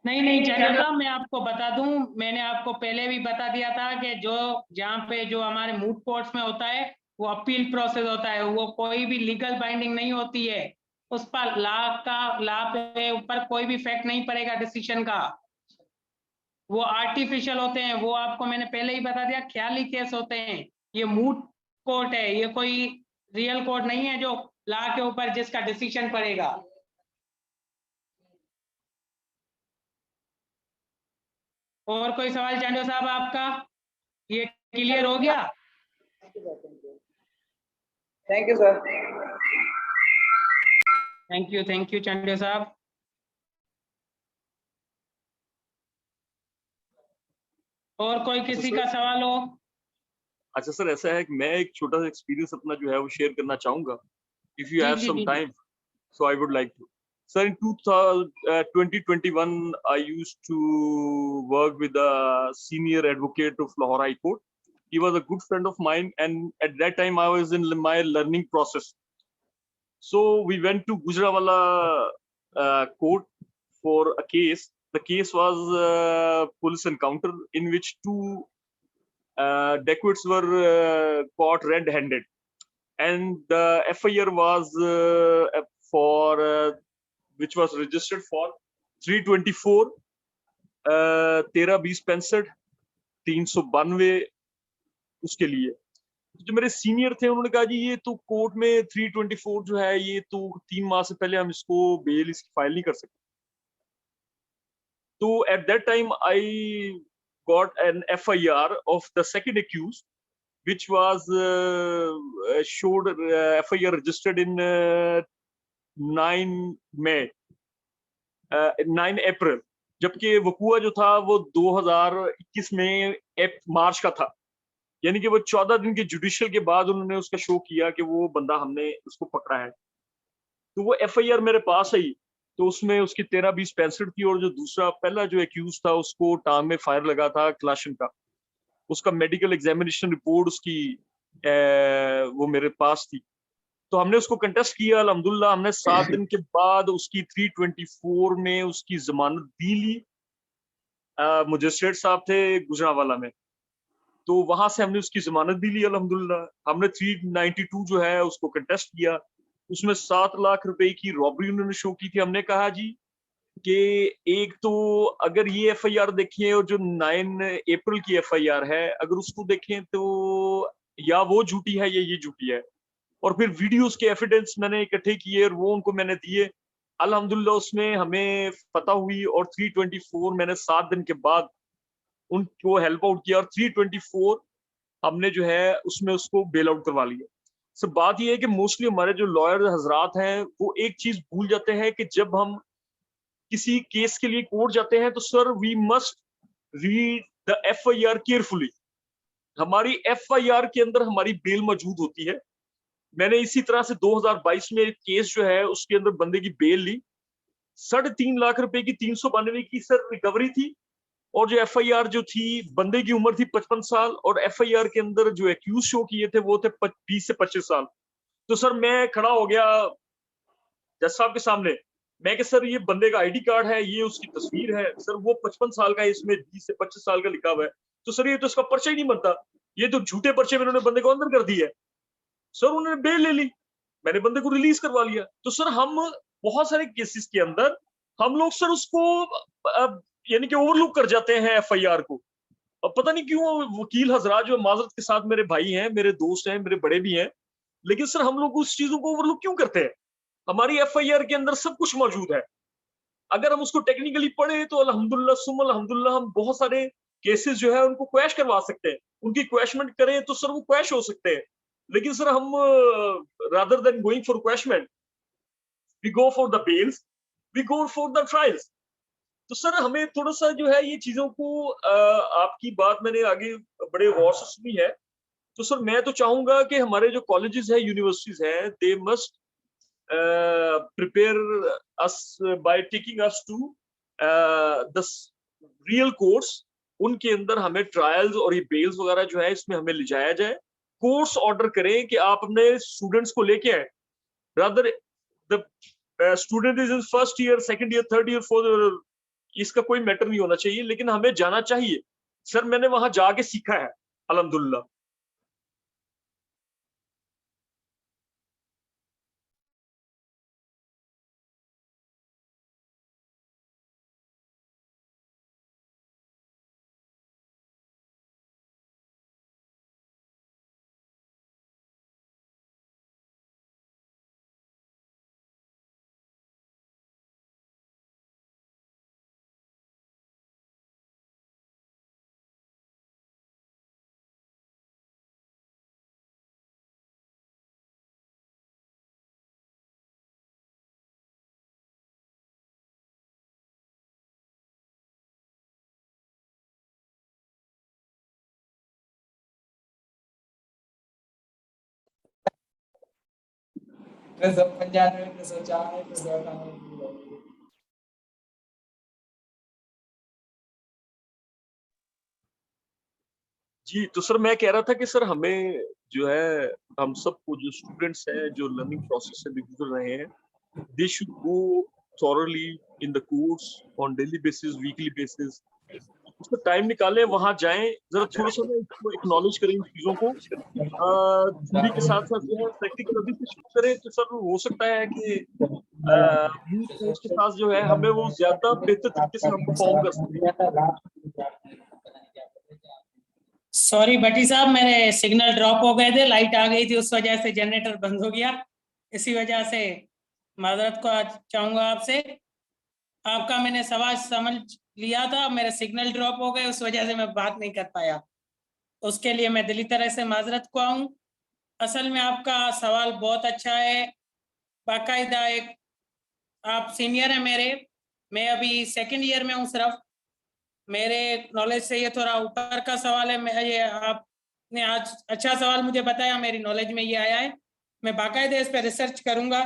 नहीं चांडो साहब, मैं आपको बता दूं, मैंने आपको पहले भी बता दिया था कि जो जहाँ पे जो हमारे मूड कोर्ट्स में होता है वो अपील प्रोसेस होता है, वो कोई भी लीगल बाइंडिंग नहीं होती है। उस पर लॉ पे ऊपर कोई भी फैक्ट नहीं पड़ेगा डिसीजन का। वो आर्टिफिशियल होते हैं, वो आपको मैंने पहले ही बता दिया, ख्याली केस होते हैं। ये मूड कोर्ट है, ये कोई रियल कोर्ट नहीं है जो लॉ के ऊपर जिसका डिसीजन पड़ेगा। और कोई सवाल चांडो साहब आपका ये क्लियर हो गया? Thank you sir. Thank you Chando साहब। और कोई किसी का सवाल हो? अच्छा सर, ऐसा है कि मैं एक छोटा सा एक्सपीरियंस अपना जो है वो शेयर करना चाहूंगा, इफ यू जी हैव जी सम जी जी time, so I would like to. Sir, in 2021, I used to work with a senior advocate of Lahore High Court. He was a good friend of mine, and at that time I was in my learning process. So we went to Gujranwala court for a case. The case was police encounter in which two dacoits were caught red-handed, and the FIR was for which was registered for 324 13 20 65 392 उसके लिए। जो मेरे सीनियर थे उन्होंने कहा जी ये तो कोर्ट में 324 जो है ये तो 3 माह से पहले हम इसको बेल इसकी फाइल नहीं कर सकते। तो at that time I got an FIR of the second accused, which was showed FIR registered in 9 May 9 अप्रैल, जबकि वकूआ जो था वो 2021 में मार्च का था। यानी कि वो 14 दिन के जुडिशियल के बाद उन्होंने उसका शो किया कि वो बंदा हमने उसको पकड़ा है। तो वो FIR मेरे पास आई, तो उसमें उसकी 13 20 65 थी, और जो दूसरा पहला जो एक्यूज था उसको टांग में फायर लगा था क्लाशन का। उसका मेडिकल एग्जामिनेशन रिपोर्ट उसकी वो मेरे पास थी। तो हमने उसको कंटेस्ट किया, अल्हम्दुलिल्लाह हमने 7 दिन के बाद उसकी 324 में उसकी जमानत दी ली। मजिस्ट्रेट साहब थे गुजरांवाला में, तो वहां से हमने उसकी जमानत भी ली अल्हम्दुलिल्लाह। हमने 392 जो है उसको कंटेस्ट किया, उसमें 7 लाख रुपए की रॉबरी उन्होंने शो की थी। हमने कहा जी कि एक तो अगर ये FIR देखें और जो 9 अप्रैल की FIR है अगर उसको देखें तो या वो झूठी है या ये झूठी है। और फिर वीडियोस के एविडेंस मैंने इकट्ठे किए और वो उनको मैंने दिए। अल्हम्दुलिल्लाह उसमें हमें फतह हुई, और 324 मैंने 7 दिन के बाद उनको हेल्प आउट किया, और 324 हमने जो है उसमें उसको बेल आउट करवा लिया। सर बात ये है कि मोस्टली हमारे जो लॉयर हजरात हैं वो एक चीज भूल जाते हैं कि जब हम किसी केस के लिए कोर्ट जाते हैं तो sir we must read the FIR carefully. हमारी FIR के अंदर हमारी बेल मौजूद होती है। मैंने इसी तरह से 2022 में एक केस जो है उसके अंदर बंदे की बेल ली, 3.5 लाख रुपए की 392 की सर रिकवरी थी, और जो FIR जो थी बंदे की उम्र थी 55 साल, और FIR के अंदर जो एक्यूज शो किए थे वो थे 20 से 25 साल। तो सर मैं खड़ा हो गया जज साहब के सामने, मैं कि सर ये बंदे का ID कार्ड है, ये उसकी तस्वीर है, सर वो 55 साल का है, इसमें 20 से 25 साल का लिखा हुआ है, तो सर ये तो इसका पर्चा ही नहीं बनता, ये तो झूठे पर्चे में उन्होंने बंदे को अंदर कर दिया है। सर उन्होंने बेल ले ली, मैंने बंदे को रिलीज करवा लिया। तो सर हम बहुत सारे केसेस के अंदर हम लोग सर उसको यानी कि ओवरलुक कर जाते हैं FIR को। अब पता नहीं क्यों वकील हजरात जो माजरत के साथ मेरे भाई हैं, मेरे दोस्त हैं, मेरे बड़े भी हैं, लेकिन सर हम लोग उस चीजों को ओवरलुक क्यों करते हैं? हमारी FIR के अंदर सब कुछ मौजूद है। अगर हम उसको टेक्निकली पढ़े तो अल्हम्दुलिल्लाह सुम्मा अल्हम्दुलिल्लाह हम बहुत सारे केसेस जो है उनको क्वैश करवा सकते हैं। उनकी क्वैशमेंट करें तो सर वो क्वैश हो सकते हैं। लेकिन सर हम rather than going for quashment we go for the bails, we go for the trials. तो सर हमें थोड़ा सा जो है ये चीजों को आपकी बात मैंने आगे बड़े गौर से सुनी है। तो सर मैं तो चाहूंगा कि हमारे जो कॉलेजेस है यूनिवर्सिटीज है they must prepare us by taking us to the real courts. उनके अंदर हमें ट्रायल्स और ये बेल्स वगैरह जो है इसमें हमें ले जाया जाए। कोर्स ऑर्डर करें कि आप अपने स्टूडेंट्स को लेके आए, rather the student is in first year, second year, third year, fourth year, इसका कोई मैटर नहीं होना चाहिए, लेकिन हमें जाना चाहिए। सर मैंने वहां जाके सीखा है अल्हम्दुलिल्लाह। 295, 204, 298। जी, तो सर मैं कह रहा था कि सर हमें जो है, हम सबको जो स्टूडेंट्स हैं जो लर्निंग प्रोसेस से भी गुजर रहे हैं, they should go thoroughly in the course on daily basis, weekly basis. उसका टाइम निकालें, वहां जाएं, जरा थोड़ा सा ना इसको एक्नॉलेज करें इन चीजों को। थ्योरी के साथ साथ जो है प्रैक्टिकल अभी से शुरू करें तो सर हो सकता है कि मूड कोर्स के साथ जो है हमें वो ज्यादा बेहतर तरीके से हम परफॉर्म कर सकें। सॉरी भट्टी साहब, मेरे सिग्नल ड्रॉप हो गए थे, लाइट आ गई थी, उस वजह से जनरेटर बंद हो गया। इसी वजह से माजरत को चाहूंगा आपसे। आपका मैंने सवाल समझ लिया था, मेरे सिग्नल ड्रॉप हो गए, उस वजह से मैं बात नहीं कर पाया। उसके लिए मैं दिली तरह से माजरत को आऊँ। असल में आपका सवाल बहुत अच्छा है। बाकायदा एक आप सीनियर हैं मेरे, मैं अभी सेकंड ईयर में हूँ सिर्फ। मेरे नॉलेज से ये थोड़ा ऊपर का सवाल है। मैं ये आपने आज अच्छा सवाल मुझे बताया, मेरी नॉलेज में ये आया है। मैं बाकायदा इस पे रिसर्च करूंगा,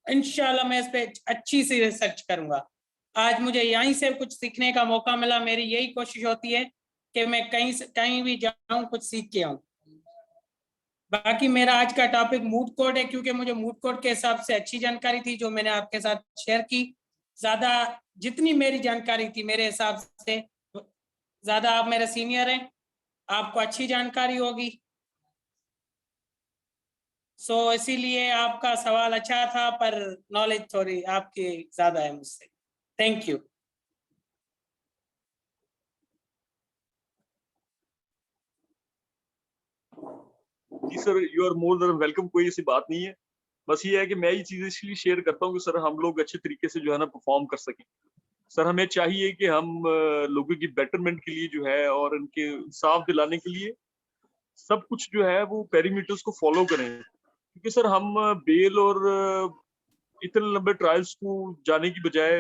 इंशाल्लाह मैं इस पे अच्छी सी रिसर्च करूंगा। आज मुझे यहीं से कुछ सीखने का मौका मिला। मेरी यही कोशिश होती है कि मैं कहीं भी जाऊं कुछ सीख के आऊं। बाकी मेरा आज का टॉपिक मूड कोड है, क्योंकि मुझे मूड कोड के हिसाब से अच्छी जानकारी थी जो मैंने आपके साथ शेयर की। ज्यादा जितनी मेरी जानकारी थी मेरे हिसाब से ज्यादा आप मेरे सीनियर हैं, आपको अच्छी जानकारी होगी। सो इसीलिए आपका सवाल अच्छा था, पर नॉलेज थोड़ी आपकी ज्यादा है मुझसे। Thank you. जी sir, you are more than welcome, कोई ऐसी बात नहीं है। बस ये है कि मैं ये चीजें इसलिए शेयर करता हूँ कि सर हम लोग अच्छे तरीके से जो है ना परफॉर्म कर सकें। सर हमें चाहिए कि हम लोगों की बेटरमेंट के लिए जो है और उनके साफ दिलाने के लिए सब कुछ जो है वो पैरामीटर्स को फॉलो करें। क्योंकि सर हम बेल और इतने लंबे ट्रायल्स को जाने की बजाय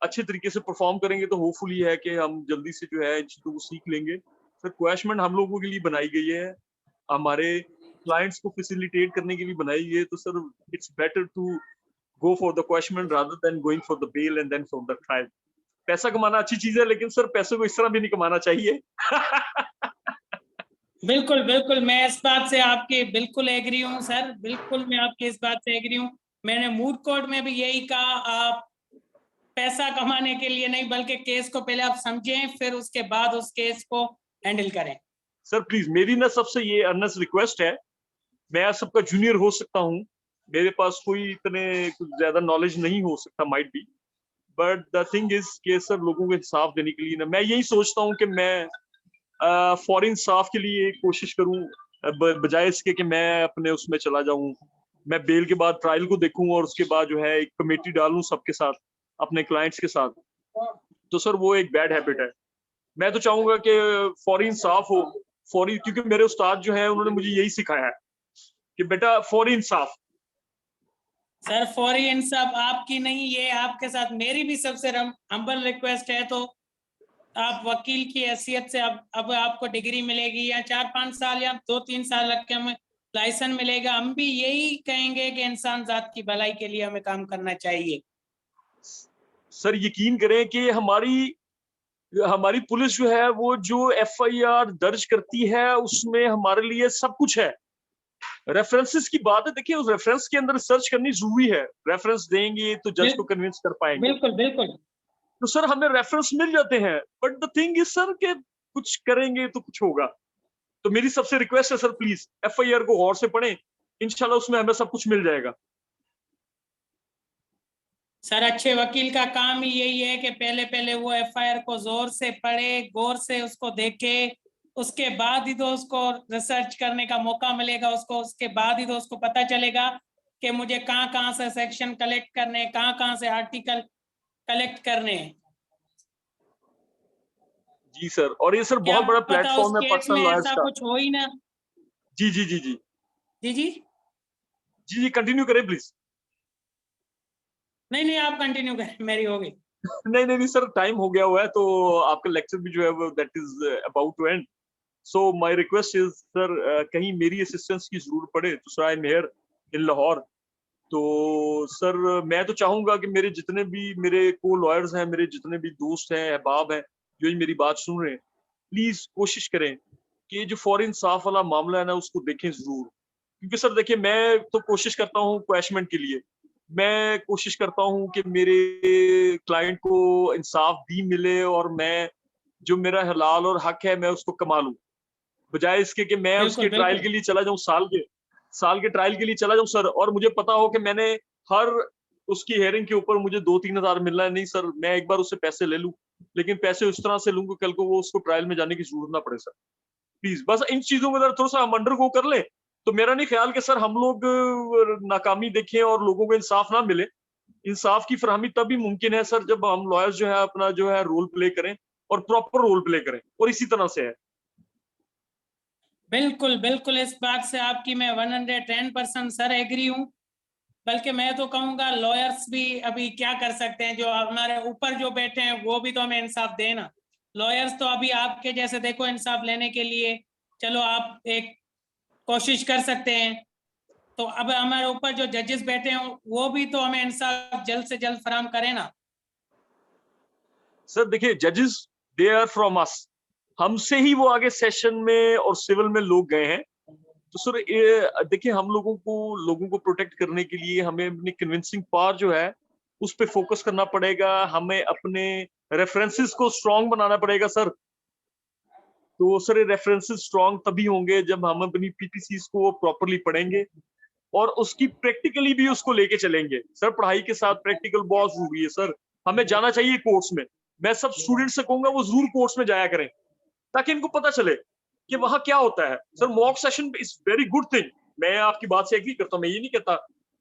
अच्छे तरीके से परफॉर्म करेंगे तो होपफुली है कि हम जल्दी से जो है इन चीजों को सीख लेंगे। सर क्वेश्चन हम लोगों के लिए बनाई गई है, हमारे क्लाइंट्स को फैसिलिटेट करने के लिए बनाई गई है। तो sir it's better to go for the question rather than going for the bail and then for the trial. पैसा कमाना अच्छी चीज है, लेकिन सर पैसे को इस तरह भी नहीं कमाना चाहिए। बिल्कुल बिल्कुल, मैं इस बात से आपके बिल्कुल एग्री हूँ सर, बिल्कुल मैं आपकी इस बात से एग्री हूँ। मैंने मूड कोर्ट में भी यही कहा, आप पैसा कमाने के लिए नहीं बल्कि केस को पहले आप समझें, फिर उसके बाद उस केस को हैंडल करें। सर प्लीज मेरी ना सबसे ये अर्नेस्ट रिक्वेस्ट है, मैं सबका जूनियर हो सकता हूँ, मेरे पास कोई इतने कुछ ज्यादा नॉलेज नहीं हो सकता, might be, but the thing is कि सर लोगों को इंसाफ देने के लिए ना मैं यही सोचता हूँ कि मैं फॉर इंसाफ के लिए कोशिश करूँ, बजाय इसके कि मैं अपने उसमें चला जाऊं, मैं बेल के बाद ट्रायल को देखूं और उसके बाद जो है एक कमेटी डालूं सबके साथ, अपने क्लाइंट्स के साथ। तो सर वो एक बैड हैबिट है। मैं तो चाहूंगा कि फौरी इंसाफ हो, फौरी, क्योंकि मेरे उस्ताद जो है उन्होंने मुझे यही सिखाया है कि बेटा फौरी इंसाफ। सर फौरी इंसाफ आपकी नहीं, ये आपके साथ मेरी भी सबसे हम्बल रिक्वेस्ट है। तो आप वकील की हैसियत से अब आपको डिग्री मिलेगी या 4-5 साल या 2-3 साल लग के हमें लाइसेंस मिलेगा, हम भी यही कहेंगे कि इंसान जात की भलाई के लिए हमें काम करना चाहिए। सर यकीन करें कि हमारी हमारी पुलिस जो है वो जो एफआईआर दर्ज करती है उसमें हमारे लिए सब कुछ है। रेफरेंसेस की बात है, देखिए उस रेफरेंस के अंदर सर्च करनी जरूरी है, रेफरेंस देंगे तो जज को कन्विंस कर पाएंगे। बिल्कुल बिल्कुल। तो सर हमें रेफरेंस मिल जाते हैं, but the thing is sir के कुछ करेंगे तो कुछ होगा। तो मेरी सबसे रिक्वेस्ट है सर प्लीज एफआईआर को गौर से पढ़ें, इंशाल्लाह उसमें हमें सब कुछ मिल जाएगा। सर अच्छे वकील का काम ही यही है कि पहले पहले वो एफआईआर को जोर से पढ़े, गौर से उसको देखे, उसके बाद ही तो उसको रिसर्च करने का मौका मिलेगा उसको, उसके बाद ही तो उसको पता चलेगा कि मुझे कहाँ कहाँ से सेक्शन कलेक्ट करने, कहाँ कहाँ से आर्टिकल कलेक्ट करने हैं। जी सर, और ये सर क्या बहुत बड़ा पता उस प्लेटफॉर्म है केस पर्सनल में लॉयर्स ऐसा का। कुछ हो ही ना। जी जी जी जी जी जी जी जी कंटिन्यू करें प्लीज। नहीं नहीं, आप कंटिन्यू करें, मेरी हो गई। नहीं नहीं नहीं सर, टाइम हो गया हुआ है, तो आपका लेक्चर भी जो है वो that is about to end. So my request is sir, कहीं मेरी असिस्टेंस की जरूरत पड़े तो sir I am here in Lahore. तो सर मैं तो चाहूंगा कि मेरे जितने भी मेरे को लॉयर्स हैं, मेरे जितने भी दोस्त हैं, अहबाब हैं जो ये मेरी बात सुन रहे हैं, प्लीज कोशिश करें कि जो फौरी इंसाफ वाला मामला है ना उसको देखें जरूर। क्योंकि सर देखिए, मैं तो कोशिश करता हूँ क्वैशमेंट के लिए, मैं कोशिश करता हूँ कि मेरे क्लाइंट को इंसाफ भी मिले और मैं जो मेरा हलाल और हक है मैं उसको कमा लूं, बजाय इसके कि मैं बिल्कुल उसके ट्रायल बिल्कुल के लिए चला जाऊं, साल के ट्रायल के लिए चला जाऊं सर, और मुझे पता हो कि मैंने हर उसकी हेयरिंग के ऊपर मुझे 2-3 हजार मिलना है। नहीं सर, मैं एक बार उससे पैसे ले लूं, लेकिन पैसे उस तरह से लूं कि कल को वो उसको ट्रायल में जाने की जरूरत ना पड़े सर। प्लीज बस इन चीजों में थोड़ा सा हम अंडर गो कर लें, तो मेरा नहीं ख्याल कि सर हम लोग नाकामी देखें और लोगों को इंसाफ ना मिले। इंसाफ की फरहमी तभी मुमकिन है सर जब हम लॉयर्स जो है अपना जो है रोल प्ले करें और प्रॉपर रोल प्ले करें, और इसी तरह से है। बिल्कुल बिल्कुल इस बात से आपकी मैं 110% सर एग्री हूँ। बल्कि मैं तो कहूँगा लॉयर्स भी अभी क्या कर सकते हैं, जो हमारे ऊपर जो बैठे हैं वो भी तो हमें इंसाफ देना। लॉयर्स तो अभी आपके जैसे देखो इंसाफ लेने के लिए चलो आप एक कोशिश कर सकते हैं, तो अब हमारे ऊपर जो जजेस बैठे हैं वो भी तो हमें इंसाफ जल्द से जल्द फराहम करें ना। सर देखिए, जजेस दे आर फ्रॉम अस, हमसे ही वो आगे सेशन में और सिविल में लोग गए हैं। तो सर देखिए, हम लोगों को प्रोटेक्ट करने के लिए हमें अपनी कन्विंसिंग पावर जो है उस पे फोकस करना पड़ेगा, हमें अपने रेफरेंसेस को स्ट्रांग बनाना पड़ेगा सर। तो सर ये रेफरेंसेस स्ट्रांग तभी होंगे जब हम अपनी पीपीसीज को प्रॉपरली पढ़ेंगे और उसकी प्रैक्टिकली भी उसको लेके चलेंगे। सर पढ़ाई के साथ प्रैक्टिकल बहुत जरूरी है सर, हमें जाना चाहिए कोर्स में। मैं सब स्टूडेंट्स से कहूंगा वो जरूर कोर्स में जाया करें ताकि इनको पता चले कि वहां क्या होता है। Sir mock session is very good thing, मैं आपकी बात से एग्री करता हूँ, मैं ये नहीं कहता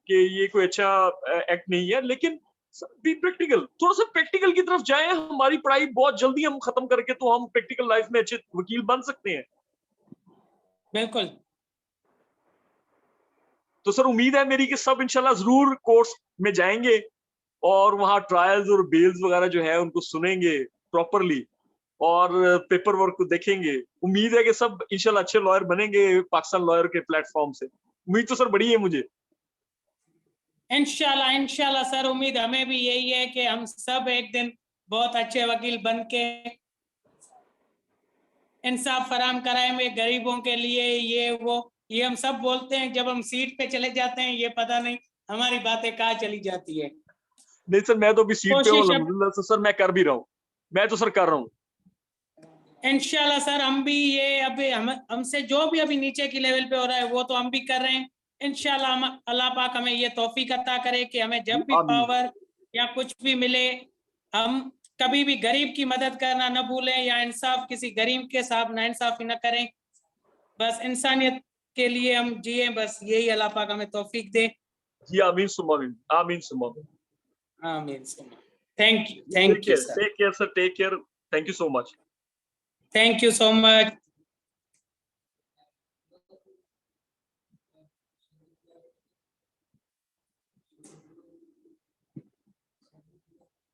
कि ये कोई अच्छा एक्ट नहीं है, लेकिन बी प्रैक्टिकल, थोड़ा सा प्रैक्टिकल की तरफ जाएं। हमारी पढ़ाई बहुत जल्दी हम खत्म करके तो हम प्रैक्टिकल लाइफ में अच्छे वकील बन सकते हैं। बिल्कुल। तो सर उम्मीद है मेरी कि सब इंशाल्लाह जरूर कोर्स में जाएंगे और वहां ट्रायल्स और बेल्स वगैरह जो है उनको सुनेंगे प्रॉपरली और पेपर वर्क को देखेंगे। उम्मीद है कि सब इंशाल्लाह अच्छे लॉयर बनेंगे पाकिस्तान लॉयर के प्लेटफॉर्म से। उम्मीद तो सर बड़ी है मुझे। इंशाल्लाह इंशाल्लाह सर, उम्मीद हमें भी यही है कि हम सब एक दिन बहुत अच्छे वकील बन के इंसाफ फराहम कराएंगे गरीबों के लिए। ये हम सब बोलते हैं, जब हम सीट पे चले जाते हैं ये पता नहीं हमारी बातें कहाँ चली जाती है। नहीं सर, मैं तो अभी सीट पे हूँ कोशिश अल्हम्दुलिल्लाह से सर, मैं कर भी रहा हूँ, मैं तो सर कर रहा हूँ। इंशाल्लाह सर, हम भी ये अभी हमसे जो भी अभी नीचे की लेवल पे हो रहा है वो तो हम भी कर रहे हैं। इंशाल्लाह हम अल्लाह पाक हमें ये तौफीक अता करे कि हमें जब भी आमीन। पावर या कुछ भी मिले हम कभी भी गरीब की मदद करना न भूलें, या इंसाफ किसी गरीब के साथ ना इंसाफी न करें। बस इंसानियत के लिए हम जिए, बस यही अल्लाह पाक हमें तौफीक दे। जी आमीन सुम्मा आमीन, आमीन सुम्मा आमीन। आमीन। Thank you sir, take care sir, take care, thank you so much. Thank you so much.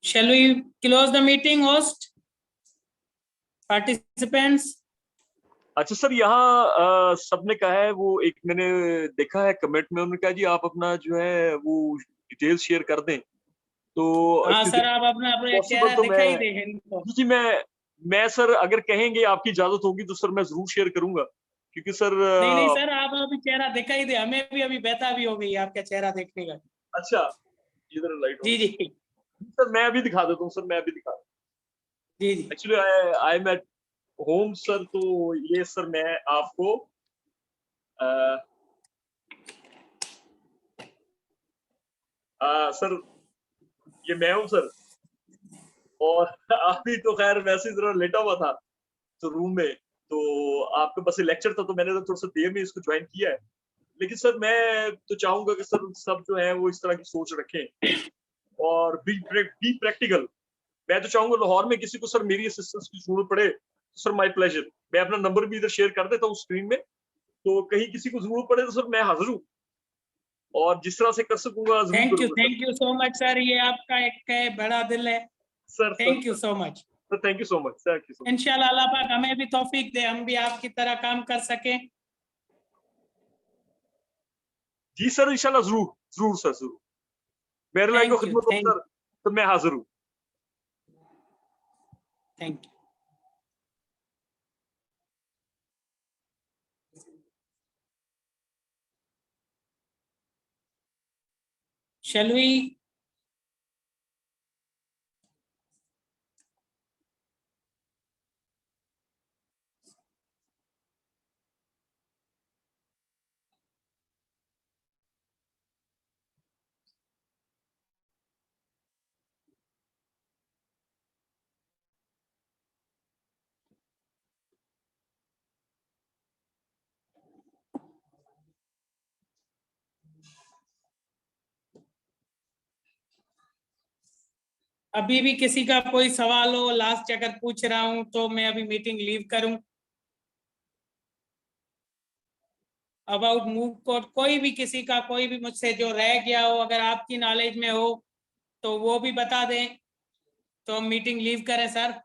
Shall we close the meeting, host? Participants? अच्छा सर, यहाँ सबने कहा है, वो एक मैंने देखा है कमेंट में, उन्होंने कहा जी आप अपना जो है वो डिटेल्स शेयर कर दें। तो हाँ सर, आप अपना पॉसिबल चेहरा तो दिखाई दे इनको। जी मैं सर अगर कहेंगे आपकी इजाजत होगी तो सर मैं जरूर शेयर करूंगा, क्योंकि सर नहीं सर, आप अभी चेहरा दिखाई दे, हमें भी अभी बेताबी हो गई आपका चेहरा देखने का। अच्छा इधर लाइट जी जी सर, मैं अभी दिखा देता हूँ सर, मैं अभी दिखा जी जी। Actually I am at home sir, तो ये सर मैं आपको सर ये मैं हूँ सर, और अभी तो खैर वैसे जरा लेटा हुआ था तो रूम में, तो आपका बस लेक्चर था तो मैंने तो थोड़ा सा देर में इसको ज्वाइन किया है। लेकिन सर मैं तो चाहूंगा कि सर सब जो है वो इस तरह की सोच रखें और बी प्रैक्टिकल। मैं तो चाहूंगा लाहौर में किसी को सर मेरी असिस्टेंस की जरूरत पड़े तो सर माय प्लेजर, मैं अपना नंबर भी इधर शेयर कर देता हूँ स्क्रीन में, तो कहीं किसी को जरूरत पड़े तो सर मैं हाजिर हूँ और जिस तरह से कर सकूंगा जरूर करूंगा। Thank you so much sir, ये आपका एक बड़ा दिल है। Sir thank you so much. तो thank you so much, thank you so much. इंशाल्लाह अल्लाह पाक हमें भी तौफीक दे, हम भी आपकी तरह काम कर सकें। जी सर, इंशाल्लाह जरूर जरूर सर, जरूर। मेरे लायक Thank you, खिदमत हो thank सर, तो मैं हाजिर हूँ। Thank you. Shall we? अभी भी किसी का कोई सवाल हो, लास्ट अगर पूछ रहा हूं तो मैं अभी मीटिंग लीव करूं। अबाउट मूव कोड कोई भी किसी का कोई भी मुझसे जो रह गया हो, अगर आपकी नॉलेज में हो तो वो भी बता दें, तो हम मीटिंग लीव करें सर।